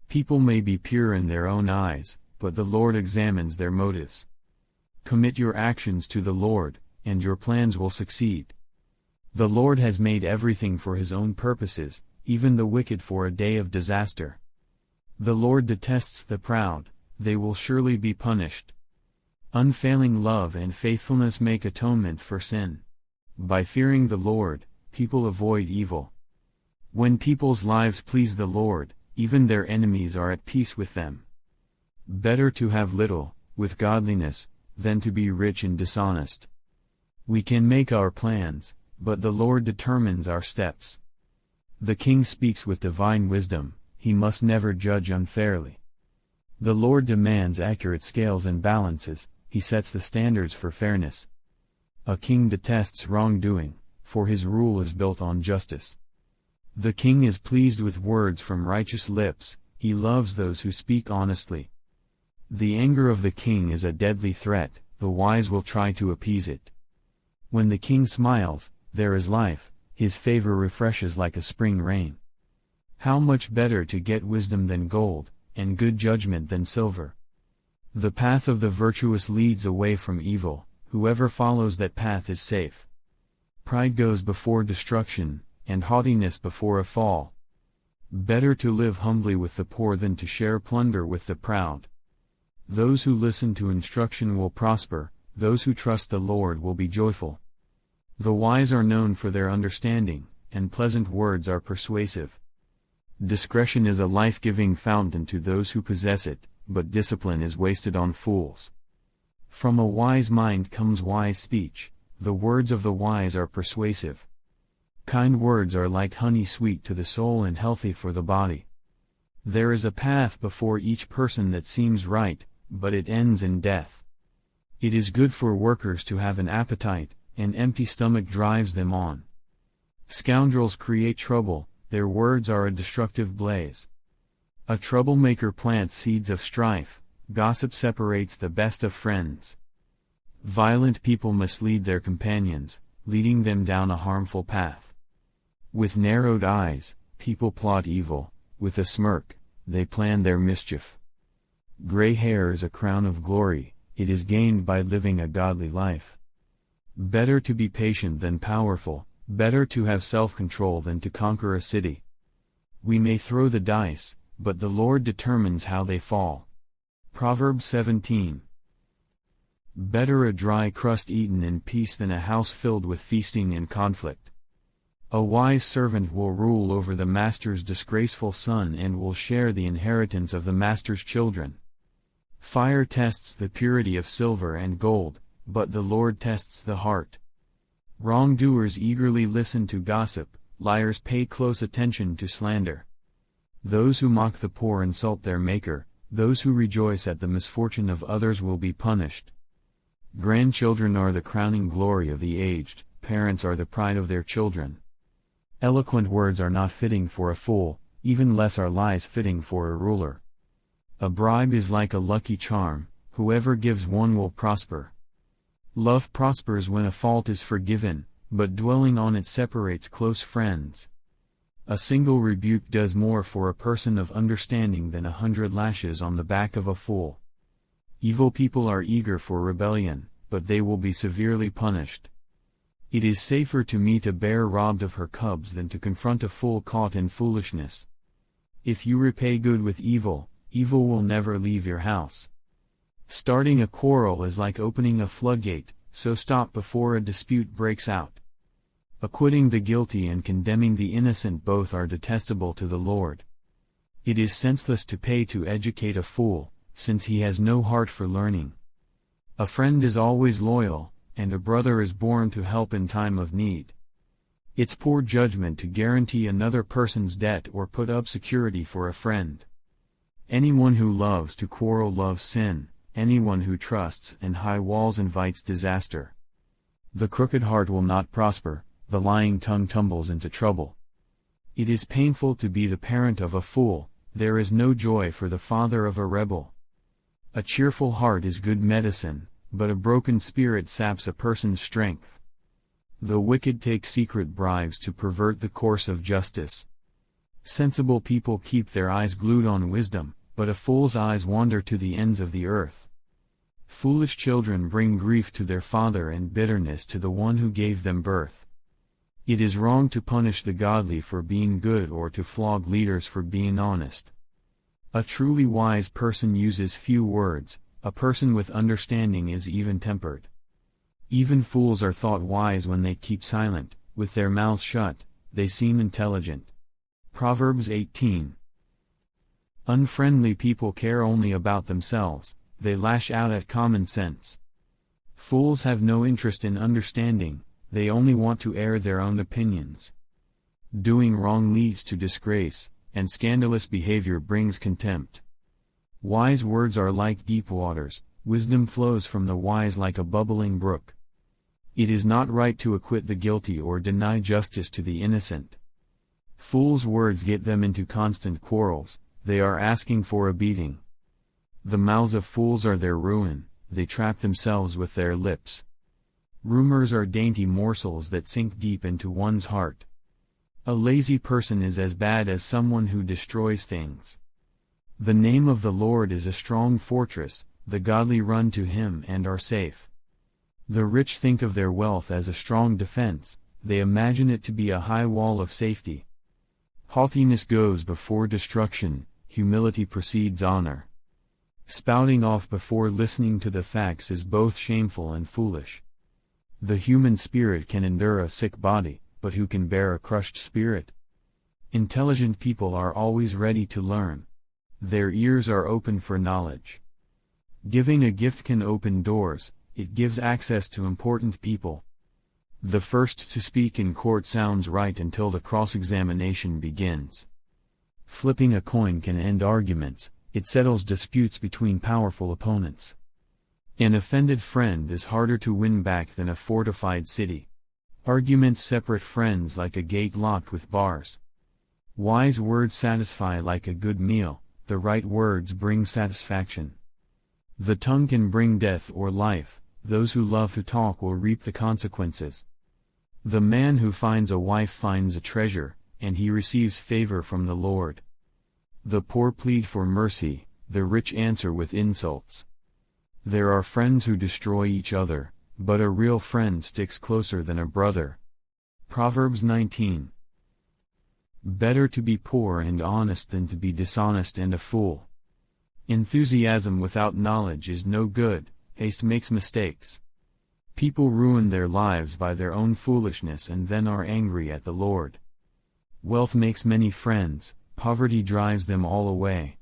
People may be pure in their own eyes, but the Lord examines their motives. Commit your actions to the Lord, and your plans will succeed. The Lord has made everything for his own purposes, even the wicked for a day of disaster. The Lord detests the proud, they will surely be punished. Unfailing love and faithfulness make atonement for sin. By fearing the Lord, people avoid evil. When people's lives please the Lord, even their enemies are at peace with them. Better to have little, with godliness, than to be rich and dishonest. We can make our plans, but the Lord determines our steps. The king speaks with divine wisdom, he must never judge unfairly. The Lord demands accurate scales and balances, he sets the standards for fairness. A king detests wrongdoing, for his rule is built on justice. The king is pleased with words from righteous lips, he loves those who speak honestly. The anger of the king is a deadly threat, the wise will try to appease it. When the king smiles, there is life, his favor refreshes like a spring rain. How much better to get wisdom than gold, and good judgment than silver. The path of the virtuous leads away from evil, whoever follows that path is safe. Pride goes before destruction, and haughtiness before a fall. Better to live humbly with the poor than to share plunder with the proud. Those who listen to instruction will prosper, those who trust the Lord will be joyful. The wise are known for their understanding, and pleasant words are persuasive. Discretion is a life-giving fountain to those who possess it, but discipline is wasted on fools. From a wise mind comes wise speech, the words of the wise are persuasive. Kind words are like honey sweet to the soul and healthy for the body. There is a path before each person that seems right, but it ends in death. It is good for workers to have an appetite, an empty stomach drives them on. Scoundrels create trouble, their words are a destructive blaze. A troublemaker plants seeds of strife, gossip separates the best of friends. Violent people mislead their companions, leading them down a harmful path. With narrowed eyes, people plot evil, with a smirk, they plan their mischief. Gray hair is a crown of glory, it is gained by living a godly life. Better to be patient than powerful, better to have self-control than to conquer a city. We may throw the dice, but the Lord determines how they fall. Proverbs 17. Better a dry crust eaten in peace than a house filled with feasting and conflict. A wise servant will rule over the master's disgraceful son and will share the inheritance of the master's children. Fire tests the purity of silver and gold, but the Lord tests the heart. Wrongdoers eagerly listen to gossip, liars pay close attention to slander. Those who mock the poor insult their Maker, those who rejoice at the misfortune of others will be punished. Grandchildren are the crowning glory of the aged, parents are the pride of their children. Eloquent words are not fitting for a fool, even less are lies fitting for a ruler. A bribe is like a lucky charm, whoever gives one will prosper. Love prospers when a fault is forgiven, but dwelling on it separates close friends. A single rebuke does more for a person of understanding than 100 lashes on the back of a fool. Evil people are eager for rebellion, but they will be severely punished. It is safer to meet a bear robbed of her cubs than to confront a fool caught in foolishness. If you repay good with evil, evil will never leave your house. Starting a quarrel is like opening a floodgate, so stop before a dispute breaks out. Acquitting the guilty and condemning the innocent both are detestable to the Lord. It is senseless to pay to educate a fool, since he has no heart for learning. A friend is always loyal, and a brother is born to help in time of need. It's poor judgment to guarantee another person's debt or put up security for a friend. Anyone who loves to quarrel loves sin, anyone who trusts in high walls invites disaster. The crooked heart will not prosper, the lying tongue tumbles into trouble. It is painful to be the parent of a fool, there is no joy for the father of a rebel. A cheerful heart is good medicine, but a broken spirit saps a person's strength. The wicked take secret bribes to pervert the course of justice. Sensible people keep their eyes glued on wisdom, but a fool's eyes wander to the ends of the earth. Foolish children bring grief to their father and bitterness to the one who gave them birth. It is wrong to punish the godly for being good or to flog leaders for being honest. A truly wise person uses few words, a person with understanding is even-tempered. Even fools are thought wise when they keep silent, with their mouths shut, they seem intelligent. Proverbs 18. Unfriendly people care only about themselves, they lash out at common sense. Fools have no interest in understanding, they only want to air their own opinions. Doing wrong leads to disgrace, and scandalous behavior brings contempt. Wise words are like deep waters, wisdom flows from the wise like a bubbling brook. It is not right to acquit the guilty or deny justice to the innocent. Fools' words get them into constant quarrels, they are asking for a beating. The mouths of fools are their ruin, they trap themselves with their lips. Rumors are dainty morsels that sink deep into one's heart. A lazy person is as bad as someone who destroys things. The name of the Lord is a strong fortress, the godly run to him and are safe. The rich think of their wealth as a strong defense, they imagine it to be a high wall of safety. Haughtiness goes before destruction, humility precedes honor. Spouting off before listening to the facts is both shameful and foolish. The human spirit can endure a sick body, but who can bear a crushed spirit? Intelligent people are always ready to learn. Their ears are open for knowledge. Giving a gift can open doors, it gives access to important people. The first to speak in court sounds right until the cross-examination begins. Flipping a coin can end arguments, it settles disputes between powerful opponents. An offended friend is harder to win back than a fortified city. Arguments separate friends like a gate locked with bars. Wise words satisfy like a good meal, the right words bring satisfaction. The tongue can bring death or life, those who love to talk will reap the consequences. The man who finds a wife finds a treasure, and he receives favor from the Lord. The poor plead for mercy, the rich answer with insults. There are friends who destroy each other, but a real friend sticks closer than a brother. Proverbs 19. Better to be poor and honest than to be dishonest and a fool. Enthusiasm without knowledge is no good, haste makes mistakes. People ruin their lives by their own foolishness and then are angry at the Lord. Wealth makes many friends, poverty drives them all away.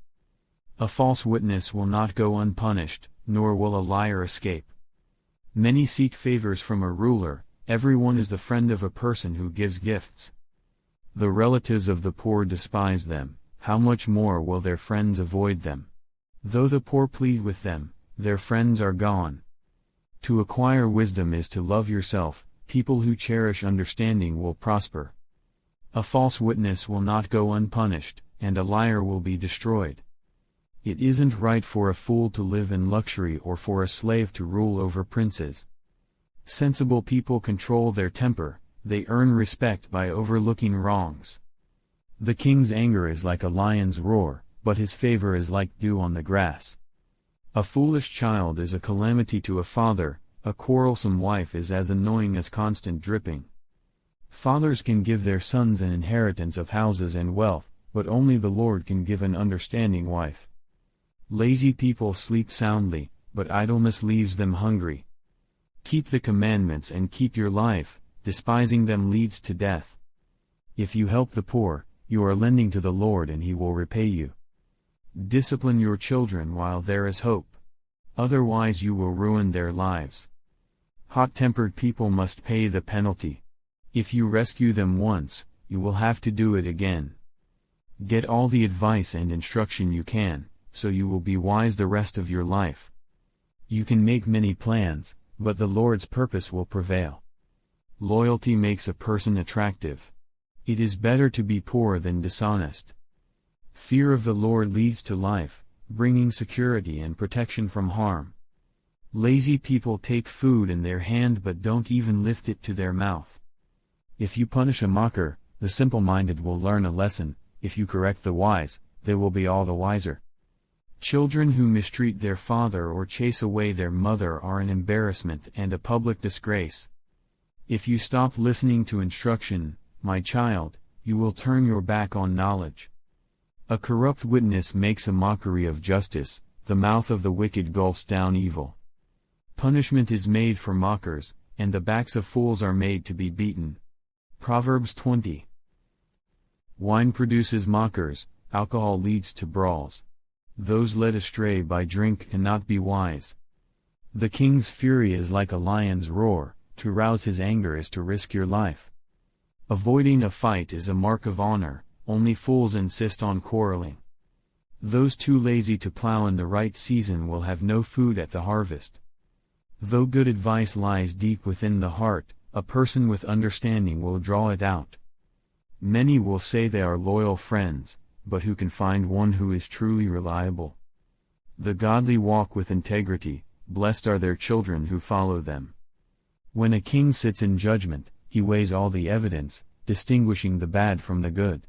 A false witness will not go unpunished, nor will a liar escape. Many seek favors from a ruler, everyone is the friend of a person who gives gifts. The relatives of the poor despise them, how much more will their friends avoid them? Though the poor plead with them, their friends are gone. To acquire wisdom is to love yourself. People who cherish understanding will prosper. A false witness will not go unpunished, and a liar will be destroyed. It isn't right for a fool to live in luxury or for a slave to rule over princes. Sensible people control their temper, they earn respect by overlooking wrongs. The king's anger is like a lion's roar, but his favor is like dew on the grass. A foolish child is a calamity to a father, a quarrelsome wife is as annoying as constant dripping. Fathers can give their sons an inheritance of houses and wealth, but only the Lord can give an understanding wife. Lazy people sleep soundly, but idleness leaves them hungry. Keep the commandments and keep your life, despising them leads to death. If you help the poor, you are lending to the Lord and He will repay you. Discipline your children while there is hope. Otherwise you will ruin their lives. Hot-tempered people must pay the penalty. If you rescue them once, you will have to do it again. Get all the advice and instruction you can, so you will be wise the rest of your life. You can make many plans, but the Lord's purpose will prevail. Loyalty makes a person attractive. It is better to be poor than dishonest. Fear of the Lord leads to life, bringing security and protection from harm. Lazy people take food in their hand but don't even lift it to their mouth. If you punish a mocker, the simple-minded will learn a lesson. If you correct the wise, they will be all the wiser. Children who mistreat their father or chase away their mother are an embarrassment and a public disgrace. If you stop listening to instruction, my child, you will turn your back on knowledge. A corrupt witness makes a mockery of justice, the mouth of the wicked gulps down evil. Punishment is made for mockers, and the backs of fools are made to be beaten. Proverbs 20. Wine produces mockers, alcohol leads to brawls. Those led astray by drink cannot be wise. The king's fury is like a lion's roar, to rouse his anger is to risk your life. Avoiding a fight is a mark of honor, only fools insist on quarreling. Those too lazy to plow in the right season will have no food at the harvest. Though good advice lies deep within the heart, a person with understanding will draw it out. Many will say they are loyal friends, but who can find one who is truly reliable? The godly walk with integrity, blessed are their children who follow them. When a king sits in judgment, he weighs all the evidence, distinguishing the bad from the good.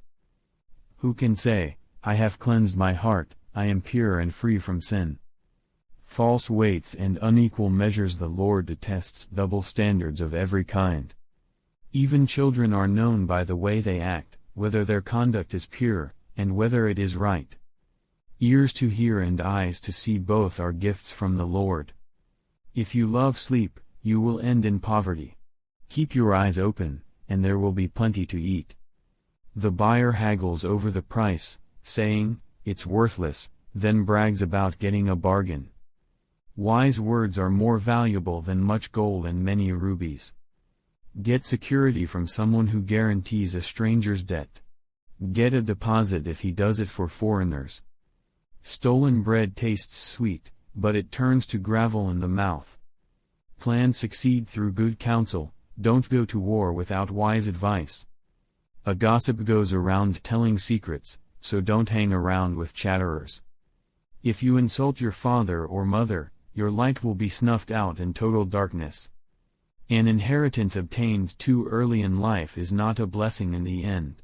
Who can say, I have cleansed my heart, I am pure and free from sin? False weights and unequal measures the Lord detests, double standards of every kind. Even children are known by the way they act, whether their conduct is pure, and whether it is right. Ears to hear and eyes to see both are gifts from the Lord. If you love sleep, you will end in poverty. Keep your eyes open, and there will be plenty to eat. The buyer haggles over the price, saying, it's worthless, then brags about getting a bargain. Wise words are more valuable than much gold and many rubies. Get security from someone who guarantees a stranger's debt. Get a deposit if he does it for foreigners. Stolen bread tastes sweet, but it turns to gravel in the mouth. Plans succeed through good counsel, don't go to war without wise advice. A gossip goes around telling secrets, so don't hang around with chatterers. If you insult your father or mother, your light will be snuffed out in total darkness. An inheritance obtained too early in life is not a blessing in the end.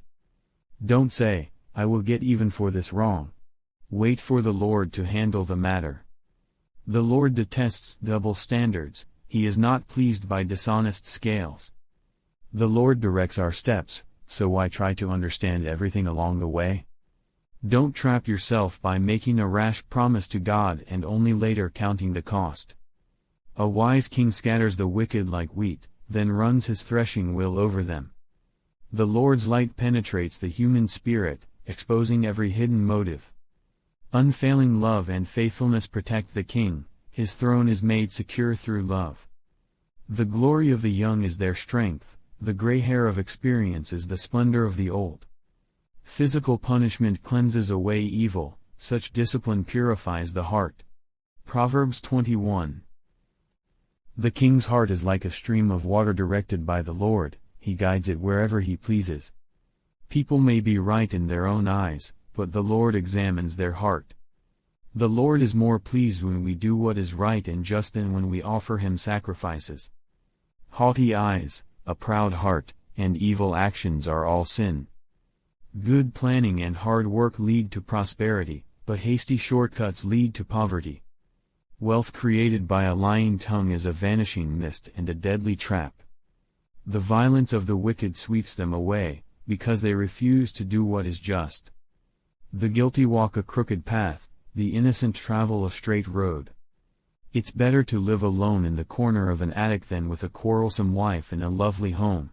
Don't say, I will get even for this wrong. Wait for the Lord to handle the matter. The Lord detests double standards, He is not pleased by dishonest scales. The Lord directs our steps, so why try to understand everything along the way? Don't trap yourself by making a rash promise to God and only later counting the cost. A wise king scatters the wicked like wheat, then runs his threshing wheel over them. The Lord's light penetrates the human spirit, exposing every hidden motive. Unfailing love and faithfulness protect the king, his throne is made secure through love. The glory of the young is their strength, the gray hair of experience is the splendor of the old. Physical punishment cleanses away evil, such discipline purifies the heart. Proverbs 21. The king's heart is like a stream of water directed by the Lord, he guides it wherever he pleases. People may be right in their own eyes, but the Lord examines their heart. The Lord is more pleased when we do what is right and just than when we offer him sacrifices. Haughty eyes, a proud heart, and evil actions are all sin. Good planning and hard work lead to prosperity, but hasty shortcuts lead to poverty. Wealth created by a lying tongue is a vanishing mist and a deadly trap. The violence of the wicked sweeps them away, because they refuse to do what is just. The guilty walk a crooked path, the innocent travel a straight road. It's better to live alone in the corner of an attic than with a quarrelsome wife in a lovely home.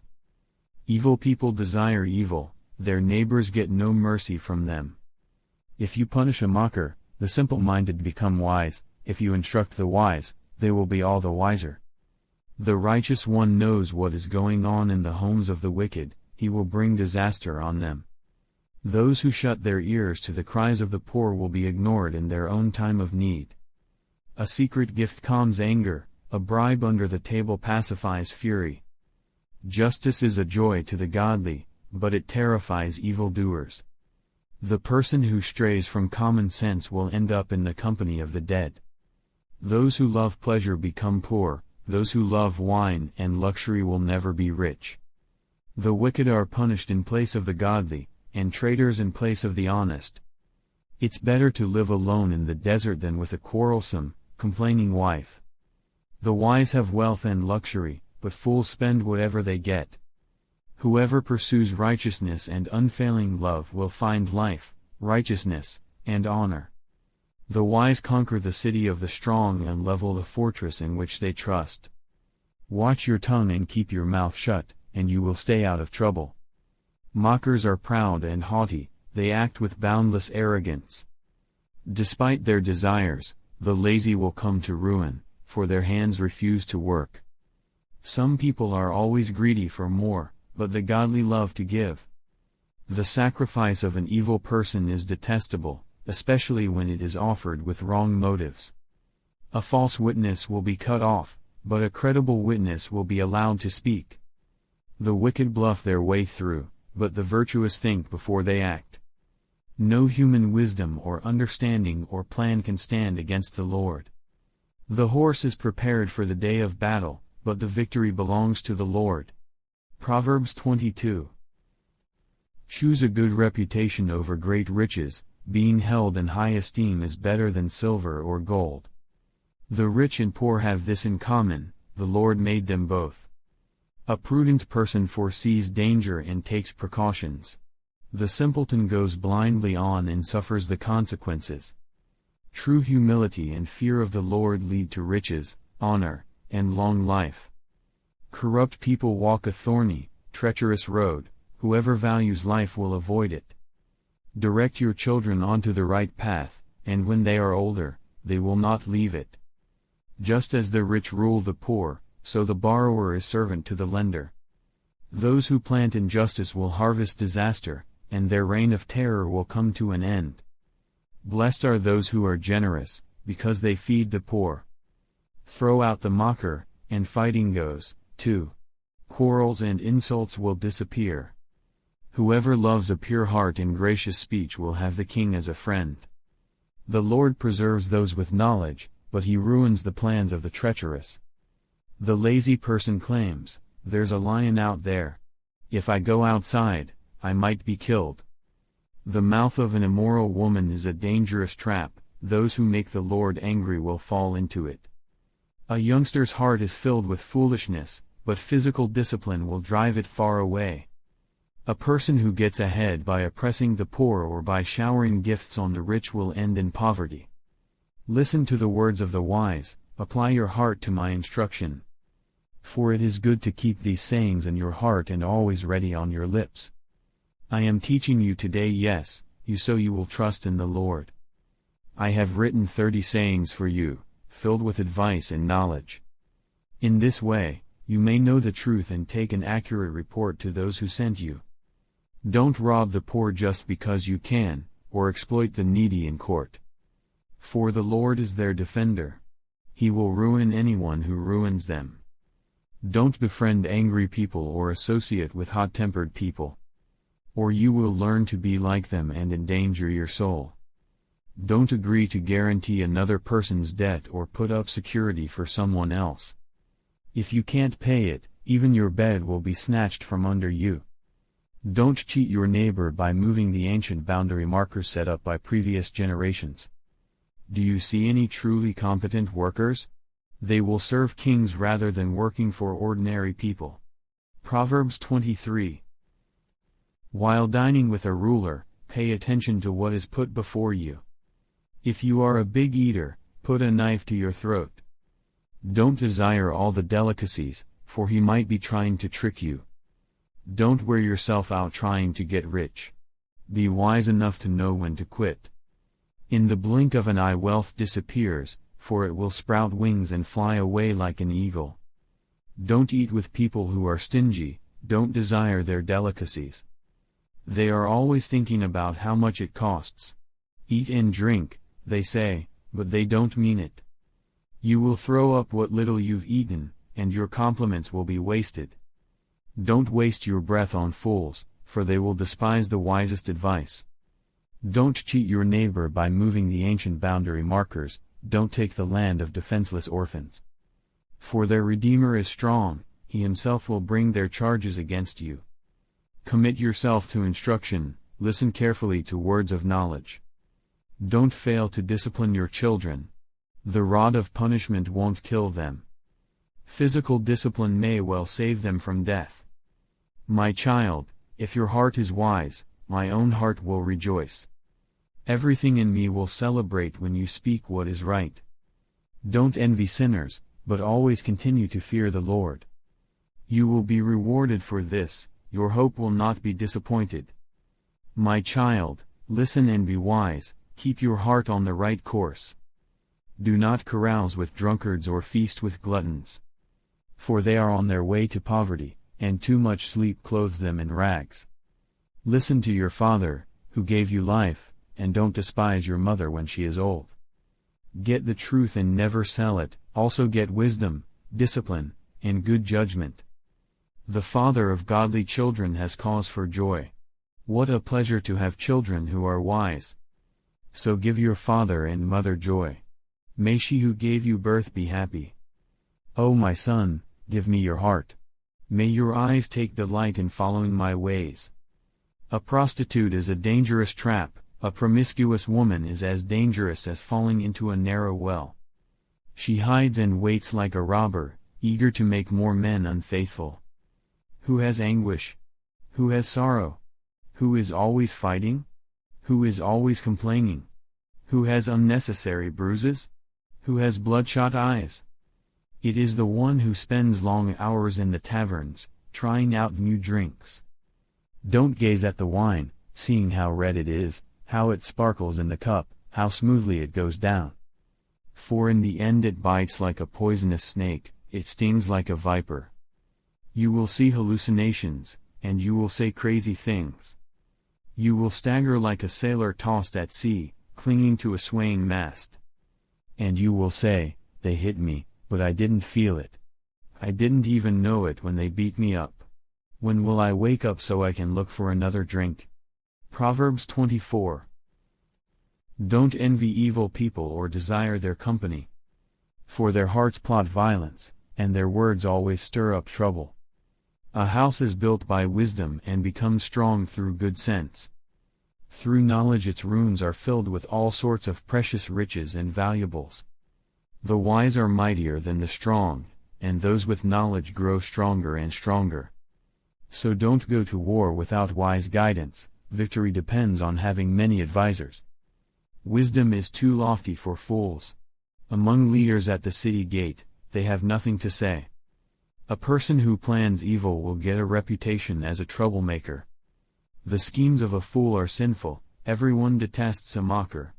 Evil people desire evil, their neighbors get no mercy from them. If you punish a mocker, the simple-minded become wise, if you instruct the wise, they will be all the wiser. The righteous one knows what is going on in the homes of the wicked, he will bring disaster on them. Those who shut their ears to the cries of the poor will be ignored in their own time of need. A secret gift calms anger, a bribe under the table pacifies fury. Justice is a joy to the godly, but it terrifies evildoers. The person who strays from common sense will end up in the company of the dead. Those who love pleasure become poor, those who love wine and luxury will never be rich. The wicked are punished in place of the godly, and traitors in place of the honest. It's better to live alone in the desert than with a quarrelsome, complaining wife. The wise have wealth and luxury, but fools spend whatever they get. Whoever pursues righteousness and unfailing love will find life, righteousness, and honor. The wise conquer the city of the strong and level the fortress in which they trust. Watch your tongue and keep your mouth shut, and you will stay out of trouble. Mockers are proud and haughty, they act with boundless arrogance. Despite their desires, the lazy will come to ruin, for their hands refuse to work. Some people are always greedy for more, but the godly love to give. The sacrifice of an evil person is detestable, especially when it is offered with wrong motives. A false witness will be cut off, but a credible witness will be allowed to speak. The wicked bluff their way through, but the virtuous think before they act. No human wisdom or understanding or plan can stand against the Lord. The horse is prepared for the day of battle, but the victory belongs to the Lord. Proverbs 22. Choose a good reputation over great riches, being held in high esteem is better than silver or gold. The rich and poor have this in common, the Lord made them both. A prudent person foresees danger and takes precautions. The simpleton goes blindly on and suffers the consequences. True humility and fear of the Lord lead to riches, honor, and long life. Corrupt people walk a thorny, treacherous road, whoever values life will avoid it. Direct your children onto the right path, and when they are older, they will not leave it. Just as the rich rule the poor, so the borrower is servant to the lender. Those who plant injustice will harvest disaster, and their reign of terror will come to an end. Blessed are those who are generous, because they feed the poor. Throw out the mocker, and fighting goes, too. Quarrels and insults will disappear. Whoever loves a pure heart and gracious speech will have the king as a friend. The Lord preserves those with knowledge, but he ruins the plans of the treacherous. The lazy person claims, "There's a lion out there. If I go outside, I might be killed." The mouth of an immoral woman is a dangerous trap, those who make the Lord angry will fall into it. A youngster's heart is filled with foolishness, but physical discipline will drive it far away. A person who gets ahead by oppressing the poor or by showering gifts on the rich will end in poverty. Listen to the words of the wise, apply your heart to my instruction. For it is good to keep these sayings in your heart and always ready on your lips. I am teaching you today, yes, so you will trust in the Lord. I have written 30 sayings for you, filled with advice and knowledge. In this way, you may know the truth and take an accurate report to those who sent you. Don't rob the poor just because you can, or exploit the needy in court. For the Lord is their defender. He will ruin anyone who ruins them. Don't befriend angry people or associate with hot-tempered people, or you will learn to be like them and endanger your soul. Don't agree to guarantee another person's debt or put up security for someone else. If you can't pay it, even your bed will be snatched from under you. Don't cheat your neighbor by moving the ancient boundary markers set up by previous generations. Do you see any truly competent workers? They will serve kings rather than working for ordinary people. Proverbs 23. While dining with a ruler, pay attention to what is put before you. If you are a big eater, put a knife to your throat. Don't desire all the delicacies, for he might be trying to trick you. Don't wear yourself out trying to get rich. Be wise enough to know when to quit. In the blink of an eye wealth disappears, for it will sprout wings and fly away like an eagle. Don't eat with people who are stingy, don't desire their delicacies. They are always thinking about how much it costs. Eat and drink, they say, but they don't mean it. You will throw up what little you've eaten, and your compliments will be wasted. Don't waste your breath on fools, for they will despise the wisest advice. Don't cheat your neighbor by moving the ancient boundary markers, don't take the land of defenseless orphans. For their Redeemer is strong, he himself will bring their charges against you. Commit yourself to instruction, listen carefully to words of knowledge. Don't fail to discipline your children. The rod of punishment won't kill them. Physical discipline may well save them from death. My child, if your heart is wise, my own heart will rejoice. Everything in me will celebrate when you speak what is right. Don't envy sinners, but always continue to fear the Lord. You will be rewarded for this, your hope will not be disappointed. My child, listen and be wise, keep your heart on the right course. Do not carouse with drunkards or feast with gluttons. For they are on their way to poverty, and too much sleep clothes them in rags. Listen to your father, who gave you life, and don't despise your mother when she is old. Get the truth and never sell it, also get wisdom, discipline, and good judgment. The father of godly children has cause for joy. What a pleasure to have children who are wise. So give your father and mother joy. May she who gave you birth be happy. O my son, give me your heart. May your eyes take delight in following my ways. A prostitute is a dangerous trap, a promiscuous woman is as dangerous as falling into a narrow well. She hides and waits like a robber, eager to make more men unfaithful. Who has anguish? Who has sorrow? Who is always fighting? Who is always complaining? Who has unnecessary bruises? Who has bloodshot eyes? It is the one who spends long hours in the taverns, trying out new drinks. Don't gaze at the wine, seeing how red it is, how it sparkles in the cup, how smoothly it goes down. For in the end it bites like a poisonous snake, it stings like a viper. You will see hallucinations, and you will say crazy things. You will stagger like a sailor tossed at sea, clinging to a swaying mast. And you will say, they hit me, but I didn't feel it. I didn't even know it when they beat me up. When will I wake up so I can look for another drink? Proverbs 24. Don't envy evil people or desire their company. For their hearts plot violence, and their words always stir up trouble. A house is built by wisdom and becomes strong through good sense. Through knowledge its rooms are filled with all sorts of precious riches and valuables. The wise are mightier than the strong, and those with knowledge grow stronger and stronger. So don't go to war without wise guidance, victory depends on having many advisers. Wisdom is too lofty for fools. Among leaders at the city gate, they have nothing to say. A person who plans evil will get a reputation as a troublemaker. The schemes of a fool are sinful, everyone detests a mocker.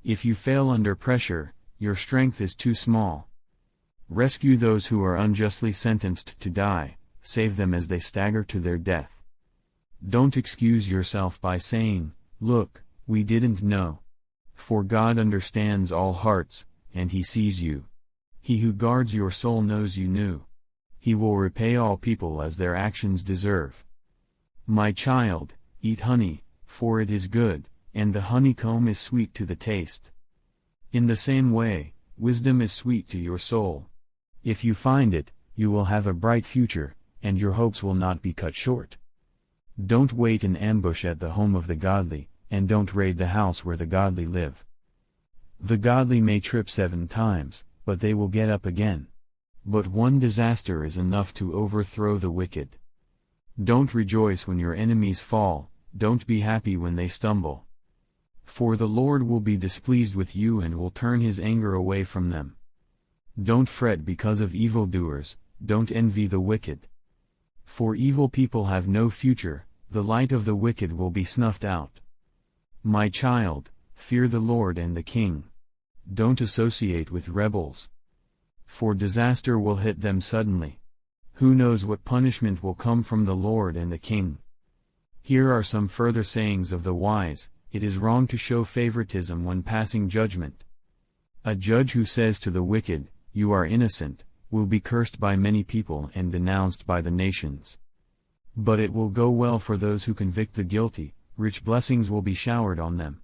If you fail under pressure, your strength is too small. Rescue those who are unjustly sentenced to die, save them as they stagger to their death. Don't excuse yourself by saying, "Look, We didn't know. For God understands all hearts, and He sees you. He who guards your soul knows you knew. He will repay all people as their actions deserve. My child, eat honey, for it is good, and the honeycomb is sweet to the taste. In the same way, wisdom is sweet to your soul. If you find it, you will have a bright future, and your hopes will not be cut short. Don't wait in ambush at the home of the godly, and don't raid the house where the godly live. The godly may trip 7 times, but they will get up again. But one disaster is enough to overthrow the wicked. Don't rejoice when your enemies fall, don't be happy when they stumble. For the Lord will be displeased with you and will turn His anger away from them. Don't fret because of evildoers, don't envy the wicked. For evil people have no future, the light of the wicked will be snuffed out. My child, fear the Lord and the King. Don't associate with rebels. For disaster will hit them suddenly. Who knows what punishment will come from the Lord and the King? Here are some further sayings of the wise. It is wrong to show favoritism when passing judgment. A judge who says to the wicked, "You are innocent," will be cursed by many people and denounced by the nations. But it will go well for those who convict the guilty, rich blessings will be showered on them.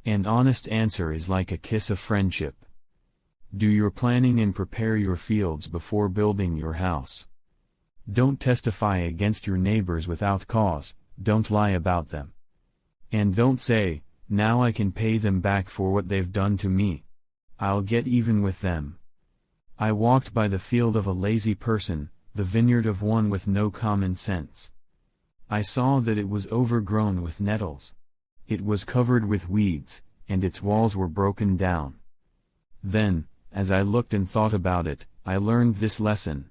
An honest answer is like a kiss of friendship. Do your planning and prepare your fields before building your house. Don't testify against your neighbors without cause, don't lie about them. And don't say, "Now I can pay them back for what they've done to me. I'll get even with them." I walked by the field of a lazy person, the vineyard of one with no common sense. I saw that it was overgrown with nettles. It was covered with weeds, and its walls were broken down. Then, as I looked and thought about it, I learned this lesson.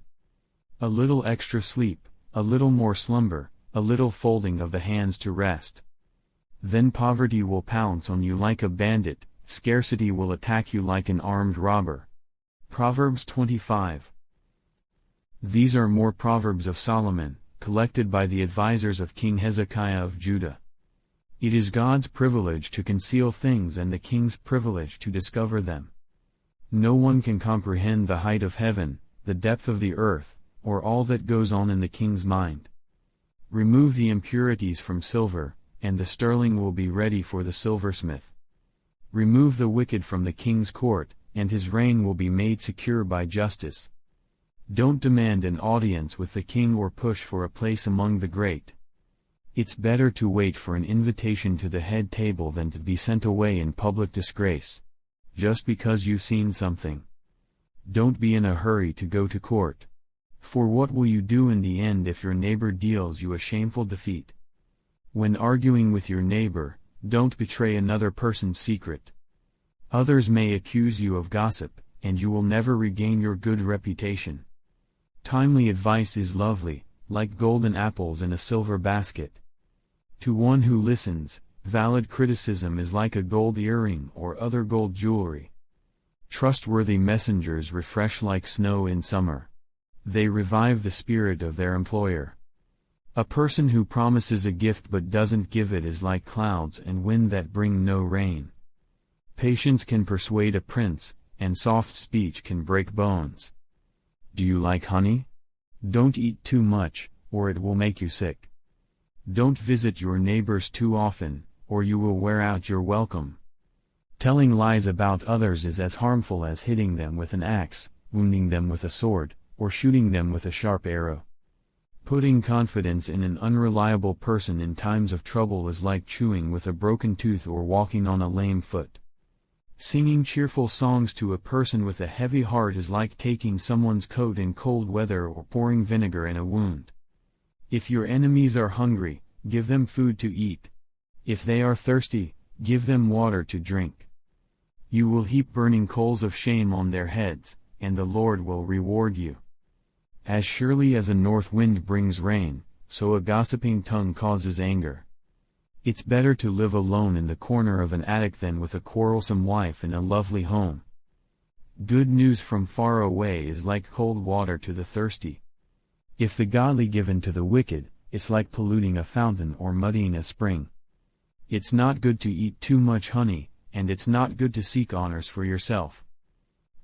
A little extra sleep, a little more slumber, a little folding of the hands to rest. Then poverty will pounce on you like a bandit, scarcity will attack you like an armed robber. Proverbs 25. These are more Proverbs of Solomon, collected by the advisors of King Hezekiah of Judah. It is God's privilege to conceal things and the king's privilege to discover them. No one can comprehend the height of heaven, the depth of the earth, or all that goes on in the king's mind. Remove the impurities from silver, and the sterling will be ready for the silversmith. Remove the wicked from the king's court, and his reign will be made secure by justice. Don't demand an audience with the king or push for a place among the great. It's better to wait for an invitation to the head table than to be sent away in public disgrace, just because you've seen something. Don't be in a hurry to go to court. For what will you do in the end if your neighbor deals you a shameful defeat? When arguing with your neighbor, don't betray another person's secret. Others may accuse you of gossip, and you will never regain your good reputation. Timely advice is lovely, like golden apples in a silver basket. To one who listens, valid criticism is like a gold earring or other gold jewelry. Trustworthy messengers refresh like snow in summer. They revive the spirit of their employer. A person who promises a gift but doesn't give it is like clouds and wind that bring no rain. Patience can persuade a prince, and soft speech can break bones. Do you like honey? Don't eat too much, or it will make you sick. Don't visit your neighbors too often, or you will wear out your welcome. Telling lies about others is as harmful as hitting them with an axe, wounding them with a sword, or shooting them with a sharp arrow. Putting confidence in an unreliable person in times of trouble is like chewing with a broken tooth or walking on a lame foot. Singing cheerful songs to a person with a heavy heart is like taking someone's coat in cold weather or pouring vinegar in a wound. If your enemies are hungry, give them food to eat. If they are thirsty, give them water to drink. You will heap burning coals of shame on their heads, and the Lord will reward you. As surely as a north wind brings rain, so a gossiping tongue causes anger. It's better to live alone in the corner of an attic than with a quarrelsome wife in a lovely home. Good news from far away is like cold water to the thirsty. If the godly give in to the wicked, it's like polluting a fountain or muddying a spring. It's not good to eat too much honey, and it's not good to seek honors for yourself.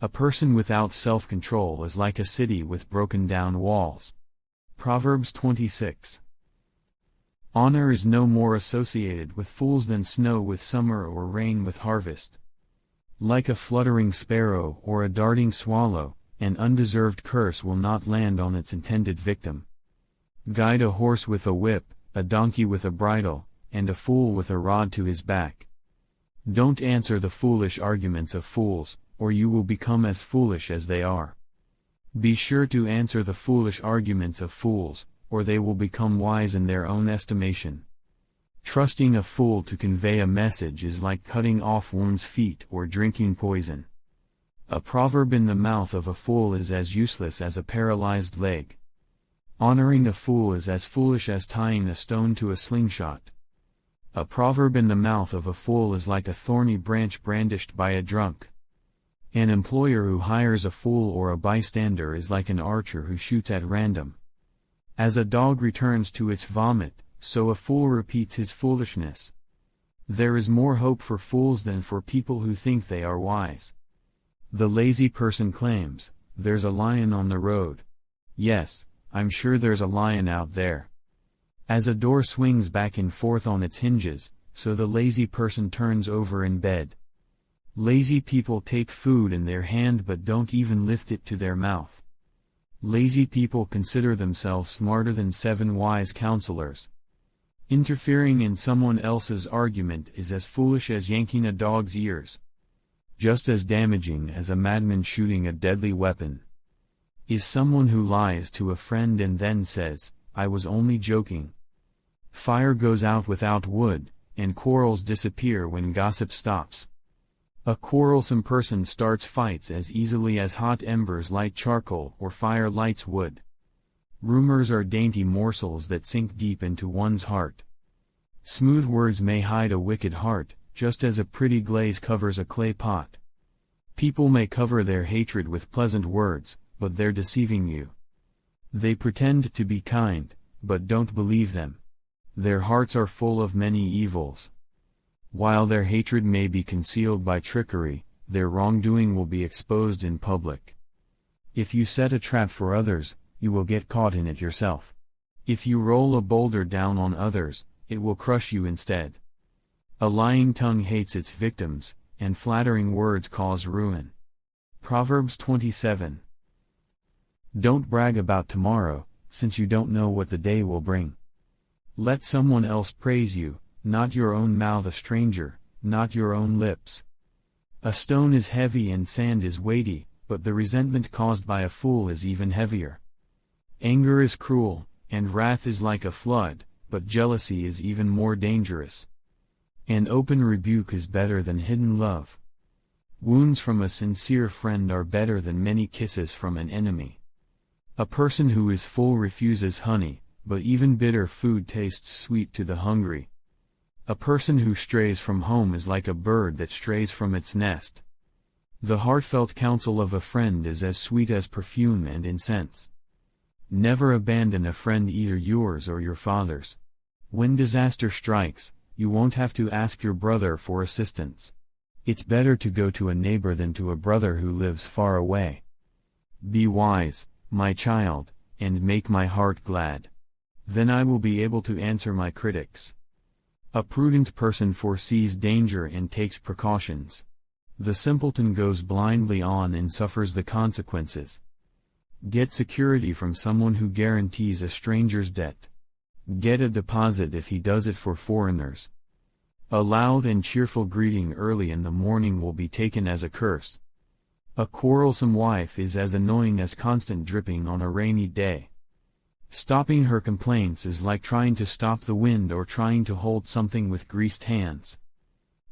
A person without self-control is like a city with broken down walls. Proverbs 26. Honor is no more associated with fools than snow with summer or rain with harvest. Like a fluttering sparrow or a darting swallow, an undeserved curse will not land on its intended victim. Guide a horse with a whip, a donkey with a bridle, and a fool with a rod to his back. Don't answer the foolish arguments of fools, or you will become as foolish as they are. Be sure to answer the foolish arguments of fools, or they will become wise in their own estimation. Trusting a fool to convey a message is like cutting off one's feet or drinking poison. A proverb in the mouth of a fool is as useless as a paralyzed leg. Honoring a fool is as foolish as tying a stone to a slingshot. A proverb in the mouth of a fool is like a thorny branch brandished by a drunk. An employer who hires a fool or a bystander is like an archer who shoots at random. As a dog returns to its vomit, so a fool repeats his foolishness. There is more hope for fools than for people who think they are wise. The lazy person claims, "There's a lion on the road." Yes, I'm sure there's a lion out there. As a door swings back and forth on its hinges, so the lazy person turns over in bed. Lazy people take food in their hand but don't even lift it to their mouth. Lazy people consider themselves smarter than 7 wise counselors. Interfering in someone else's argument is as foolish as yanking a dog's ears. Just as damaging as a madman shooting a deadly weapon is someone who lies to a friend and then says, "I was only joking." Fire goes out without wood, and quarrels disappear when gossip stops. A quarrelsome person starts fights as easily as hot embers light charcoal or fire lights wood. Rumors are dainty morsels that sink deep into one's heart. Smooth words may hide a wicked heart, just as a pretty glaze covers a clay pot. People may cover their hatred with pleasant words, but they're deceiving you. They pretend to be kind, but don't believe them. Their hearts are full of many evils. While their hatred may be concealed by trickery, their wrongdoing will be exposed in public. If you set a trap for others, you will get caught in it yourself. If you roll a boulder down on others, it will crush you instead. A lying tongue hates its victims, and flattering words cause ruin. Proverbs 27. Don't brag about tomorrow, since you don't know what the day will bring. Let someone else praise you, not your own mouth, a stranger, not your own lips. A stone is heavy and sand is weighty, but the resentment caused by a fool is even heavier. Anger is cruel, and wrath is like a flood, but jealousy is even more dangerous. An open rebuke is better than hidden love. Wounds from a sincere friend are better than many kisses from an enemy. A person who is full refuses honey, but even bitter food tastes sweet to the hungry. A person who strays from home is like a bird that strays from its nest. The heartfelt counsel of a friend is as sweet as perfume and incense. Never abandon a friend, either yours or your father's. When disaster strikes, you won't have to ask your brother for assistance. It's better to go to a neighbor than to a brother who lives far away. Be wise, my child, and make my heart glad. Then I will be able to answer my critics. A prudent person foresees danger and takes precautions. The simpleton goes blindly on and suffers the consequences. Get security from someone who guarantees a stranger's debt. Get a deposit if he does it for foreigners. A loud and cheerful greeting early in the morning will be taken as a curse. A quarrelsome wife is as annoying as constant dripping on a rainy day. Stopping her complaints is like trying to stop the wind or trying to hold something with greased hands.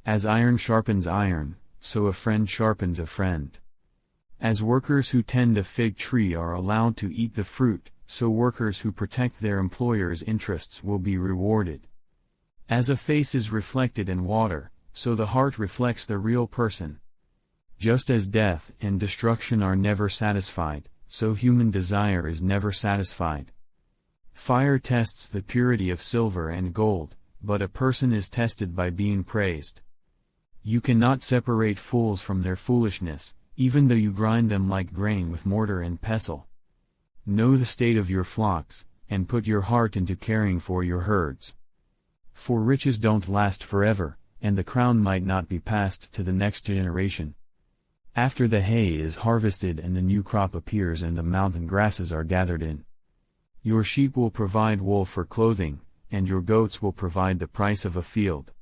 As iron sharpens iron, so a friend sharpens a friend. As workers who tend a fig tree are allowed to eat the fruit, so workers who protect their employer's interests will be rewarded. As a face is reflected in water, so the heart reflects the real person. Just as death and destruction are never satisfied, so human desire is never satisfied. Fire tests the purity of silver and gold, but a person is tested by being praised. You cannot separate fools from their foolishness, even though you grind them like grain with mortar and pestle. Know the state of your flocks, and put your heart into caring for your herds. For riches don't last forever, and the crown might not be passed to the next generation. After the hay is harvested and the new crop appears and the mountain grasses are gathered in. Your sheep will provide wool for clothing, and your goats will provide the price of a field.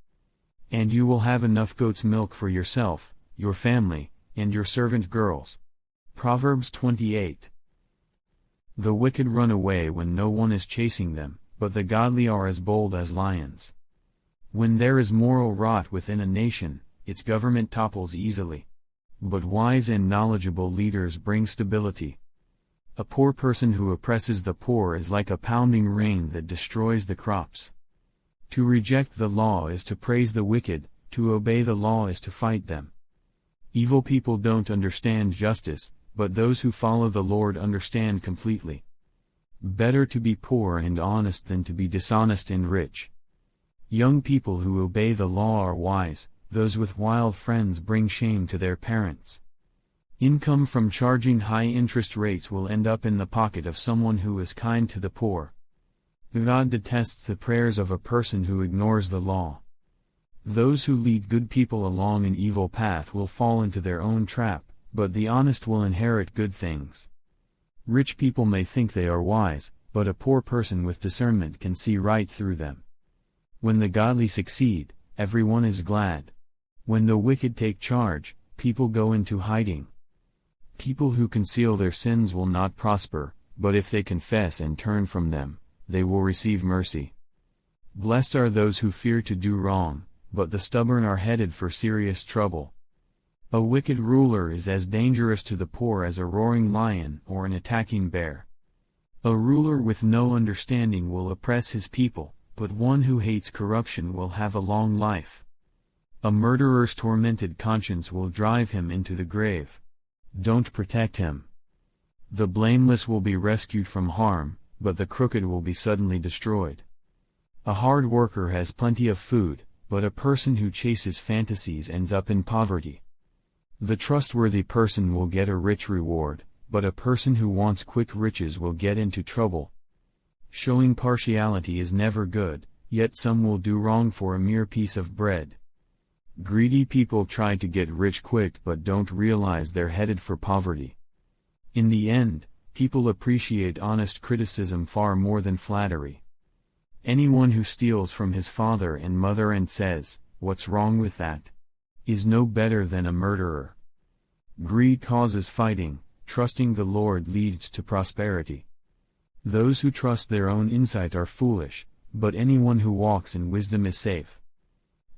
And you will have enough goat's milk for yourself, your family, and your servant girls. Proverbs 28. The wicked run away when no one is chasing them, but the godly are as bold as lions. When there is moral rot within a nation, its government topples easily. But wise and knowledgeable leaders bring stability. A poor person who oppresses the poor is like a pounding rain that destroys the crops. To reject the law is to praise the wicked, to obey the law is to fight them. Evil people don't understand justice, but those who follow the Lord understand completely. Better to be poor and honest than to be dishonest and rich. Young people who obey the law are wise, those with wild friends bring shame to their parents. Income from charging high interest rates will end up in the pocket of someone who is kind to the poor. God detests the prayers of a person who ignores the law. Those who lead good people along an evil path will fall into their own trap, but the honest will inherit good things. Rich people may think they are wise, but a poor person with discernment can see right through them. When the godly succeed, everyone is glad. When the wicked take charge, people go into hiding. People who conceal their sins will not prosper, but if they confess and turn from them, they will receive mercy. Blessed are those who fear to do wrong, but the stubborn are headed for serious trouble. A wicked ruler is as dangerous to the poor as a roaring lion or an attacking bear. A ruler with no understanding will oppress his people, but one who hates corruption will have a long life. A murderer's tormented conscience will drive him into the grave. Don't protect him. The blameless will be rescued from harm, but the crooked will be suddenly destroyed. A hard worker has plenty of food, but a person who chases fantasies ends up in poverty. The trustworthy person will get a rich reward, but a person who wants quick riches will get into trouble. Showing partiality is never good, yet some will do wrong for a mere piece of bread. Greedy people try to get rich quick but don't realize they're headed for poverty. In the end, people appreciate honest criticism far more than flattery. Anyone who steals from his father and mother and says, "What's wrong with that?" is no better than a murderer. Greed causes fighting, trusting the Lord leads to prosperity. Those who trust their own insight are foolish, but anyone who walks in wisdom is safe.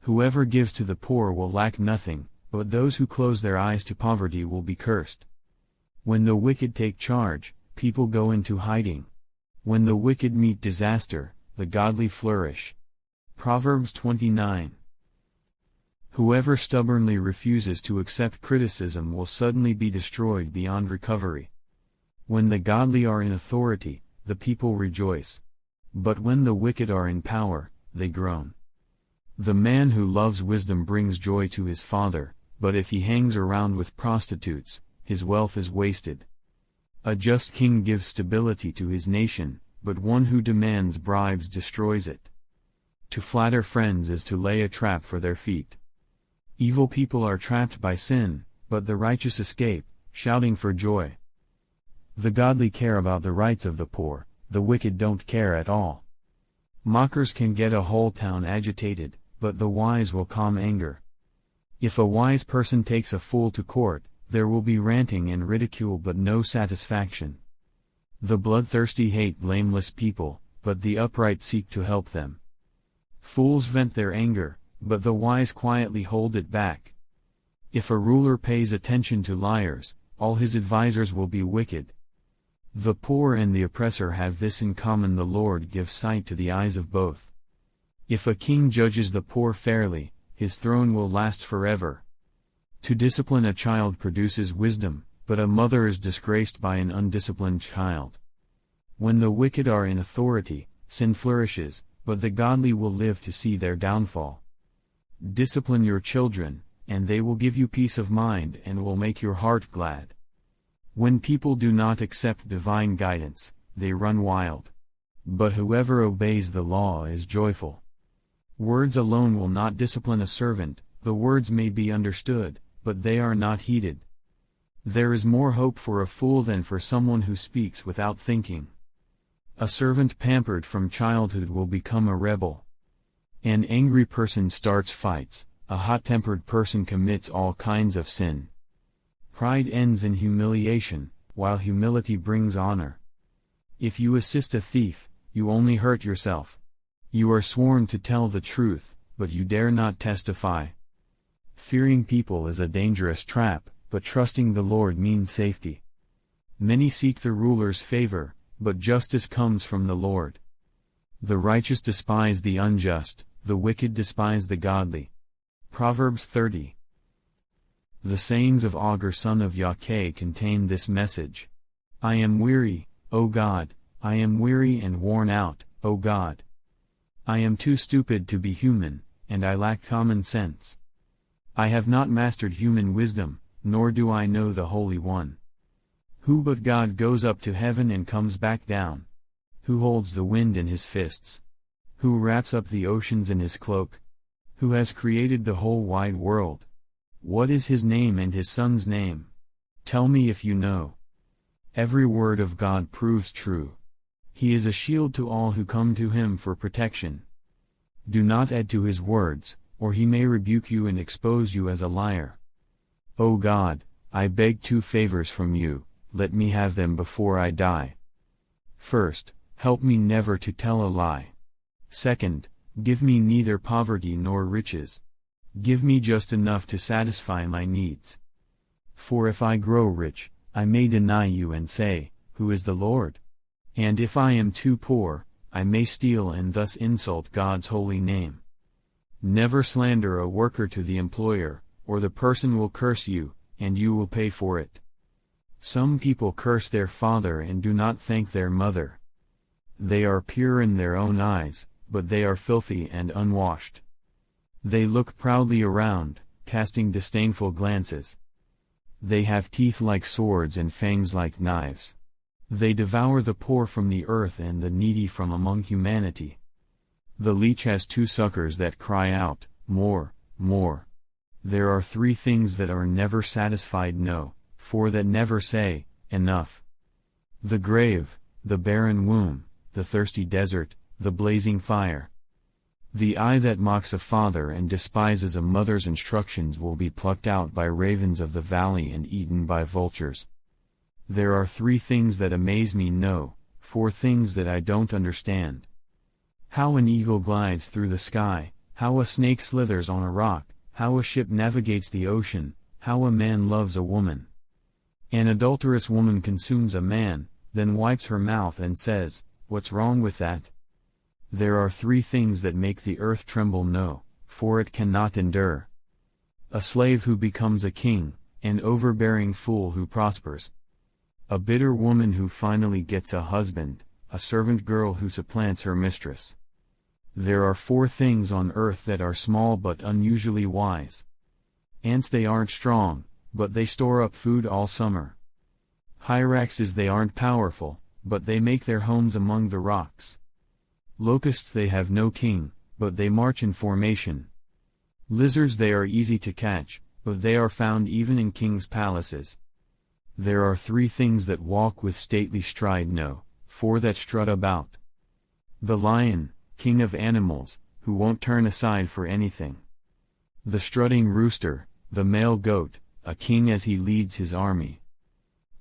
Whoever gives to the poor will lack nothing, but those who close their eyes to poverty will be cursed. When the wicked take charge, people go into hiding. When the wicked meet disaster, the godly flourish. Proverbs 29. Whoever stubbornly refuses to accept criticism will suddenly be destroyed beyond recovery. When the godly are in authority, the people rejoice. But when the wicked are in power, they groan. The man who loves wisdom brings joy to his father, but if he hangs around with prostitutes, his wealth is wasted. A just king gives stability to his nation, but one who demands bribes destroys it. To flatter friends is to lay a trap for their feet. Evil people are trapped by sin, but the righteous escape, shouting for joy. The godly care about the rights of the poor, the wicked don't care at all. Mockers can get a whole town agitated, but the wise will calm anger. If a wise person takes a fool to court, there will be ranting and ridicule but no satisfaction. The bloodthirsty hate blameless people, but the upright seek to help them. Fools vent their anger, but the wise quietly hold it back. If a ruler pays attention to liars, all his advisers will be wicked. The poor and the oppressor have this in common: the Lord gives sight to the eyes of both. If a king judges the poor fairly, his throne will last forever. To discipline a child produces wisdom, but a mother is disgraced by an undisciplined child. When the wicked are in authority, sin flourishes, but the godly will live to see their downfall. Discipline your children, and they will give you peace of mind and will make your heart glad. When people do not accept divine guidance, they run wild. But whoever obeys the law is joyful. Words alone will not discipline a servant, the words may be understood, but they are not heeded. There is more hope for a fool than for someone who speaks without thinking. A servant pampered from childhood will become a rebel. An angry person starts fights, a hot-tempered person commits all kinds of sin. Pride ends in humiliation, while humility brings honor. If you assist a thief, you only hurt yourself. You are sworn to tell the truth, but you dare not testify. Fearing people is a dangerous trap, but trusting the Lord means safety. Many seek the ruler's favor, but justice comes from the Lord. The righteous despise the unjust, the wicked despise the godly. Proverbs 30. The sayings of Agur son of Yaqeh contain this message. I am weary, O God, I am weary and worn out, O God. I am too stupid to be human, and I lack common sense. I have not mastered human wisdom, nor do I know the Holy One. Who but God goes up to heaven and comes back down? Who holds the wind in his fists? Who wraps up the oceans in his cloak? Who has created the whole wide world? What is his name and his son's name? Tell me if you know. Every word of God proves true. He is a shield to all who come to him for protection. Do not add to his words, or he may rebuke you and expose you as a liar. O God, I beg 2 favors from you, let me have them before I die. First, help me never to tell a lie. Second, give me neither poverty nor riches. Give me just enough to satisfy my needs. For if I grow rich, I may deny you and say, Who is the Lord? And if I am too poor, I may steal and thus insult God's holy name. Never slander a worker to the employer, or the person will curse you, and you will pay for it. Some people curse their father and do not thank their mother. They are pure in their own eyes, but they are filthy and unwashed. They look proudly around, casting disdainful glances. They have teeth like swords and fangs like knives. They devour the poor from the earth and the needy from among humanity. The leech has 2 suckers that cry out, More, more. There are 3 things that are never satisfied, no, 4 that never say, Enough. The grave, the barren womb, the thirsty desert, the blazing fire. The eye that mocks a father and despises a mother's instructions will be plucked out by ravens of the valley and eaten by vultures. There are 3 things that amaze me, no, 4 things that I don't understand. How an eagle glides through the sky, how a snake slithers on a rock, how a ship navigates the ocean, how a man loves a woman. An adulterous woman consumes a man, then wipes her mouth and says, What's wrong with that? There are 3 things that make the earth tremble, no, for it cannot endure. A slave who becomes a king, an overbearing fool who prospers. A bitter woman who finally gets a husband, a servant girl who supplants her mistress. There are 4 things on earth that are small but unusually wise. Ants, they aren't strong, but they store up food all summer. Hyraxes, they aren't powerful, but they make their homes among the rocks. Locusts, they have no king, but they march in formation. Lizards, they are easy to catch, but they are found even in kings' palaces. There are 3 things that walk with stately stride, no, 4 that strut about. The lion, king of animals, who won't turn aside for anything. The strutting rooster, the male goat, a king as he leads his army.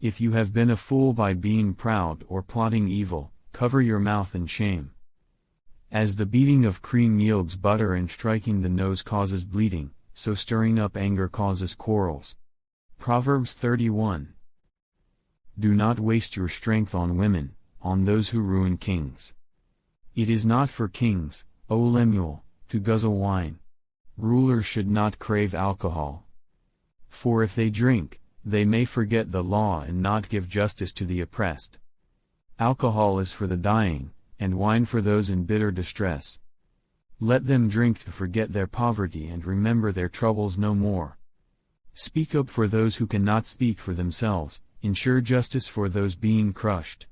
If you have been a fool by being proud or plotting evil, cover your mouth in shame. As the beating of cream yields butter and striking the nose causes bleeding, so stirring up anger causes quarrels. Proverbs 31. Do not waste your strength on women, on those who ruin kings. It is not for kings, O Lemuel, to guzzle wine. Rulers should not crave alcohol. For if they drink, they may forget the law and not give justice to the oppressed. Alcohol is for the dying, and wine for those in bitter distress. Let them drink to forget their poverty and remember their troubles no more. Speak up for those who cannot speak for themselves, ensure justice for those being crushed.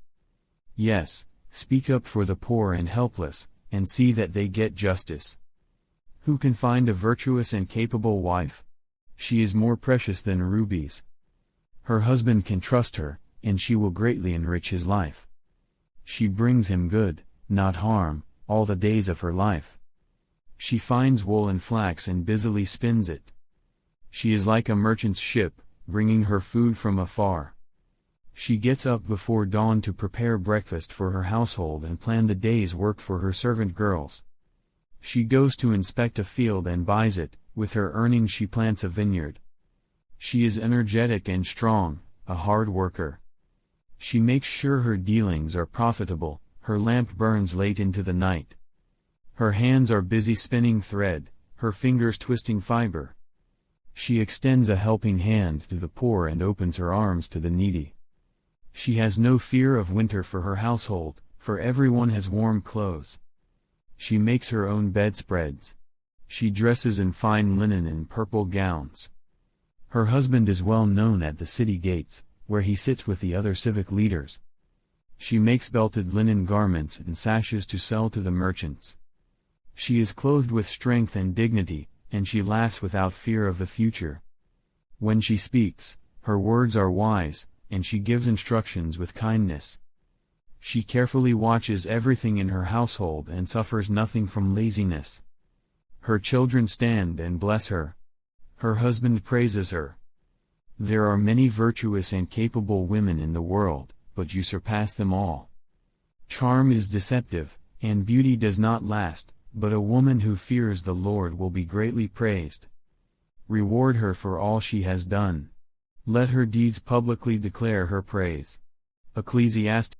Yes, speak up for the poor and helpless, and see that they get justice. Who can find a virtuous and capable wife? She is more precious than rubies. Her husband can trust her, and she will greatly enrich his life. She brings him good, not harm, all the days of her life. She finds wool and flax and busily spins it. She is like a merchant's ship, bringing her food from afar. She gets up before dawn to prepare breakfast for her household and plan the day's work for her servant girls. She goes to inspect a field and buys it, with her earnings she plants a vineyard. She is energetic and strong, a hard worker. She makes sure her dealings are profitable, her lamp burns late into the night. Her hands are busy spinning thread, her fingers twisting fiber. She extends a helping hand to the poor and opens her arms to the needy. She has no fear of winter for her household, for everyone has warm clothes. She makes her own bedspreads. She dresses in fine linen and purple gowns. Her husband is well known at the city gates, where he sits with the other civic leaders. She makes belted linen garments and sashes to sell to the merchants. She is clothed with strength and dignity, and she laughs without fear of the future. When she speaks, her words are wise, and she gives instructions with kindness. She carefully watches everything in her household and suffers nothing from laziness. Her children stand and bless her. Her husband praises her. There are many virtuous and capable women in the world, but you surpass them all. Charm is deceptive, and beauty does not last, but a woman who fears the Lord will be greatly praised. Reward her for all she has done. Let her deeds publicly declare her praise. Ecclesiastes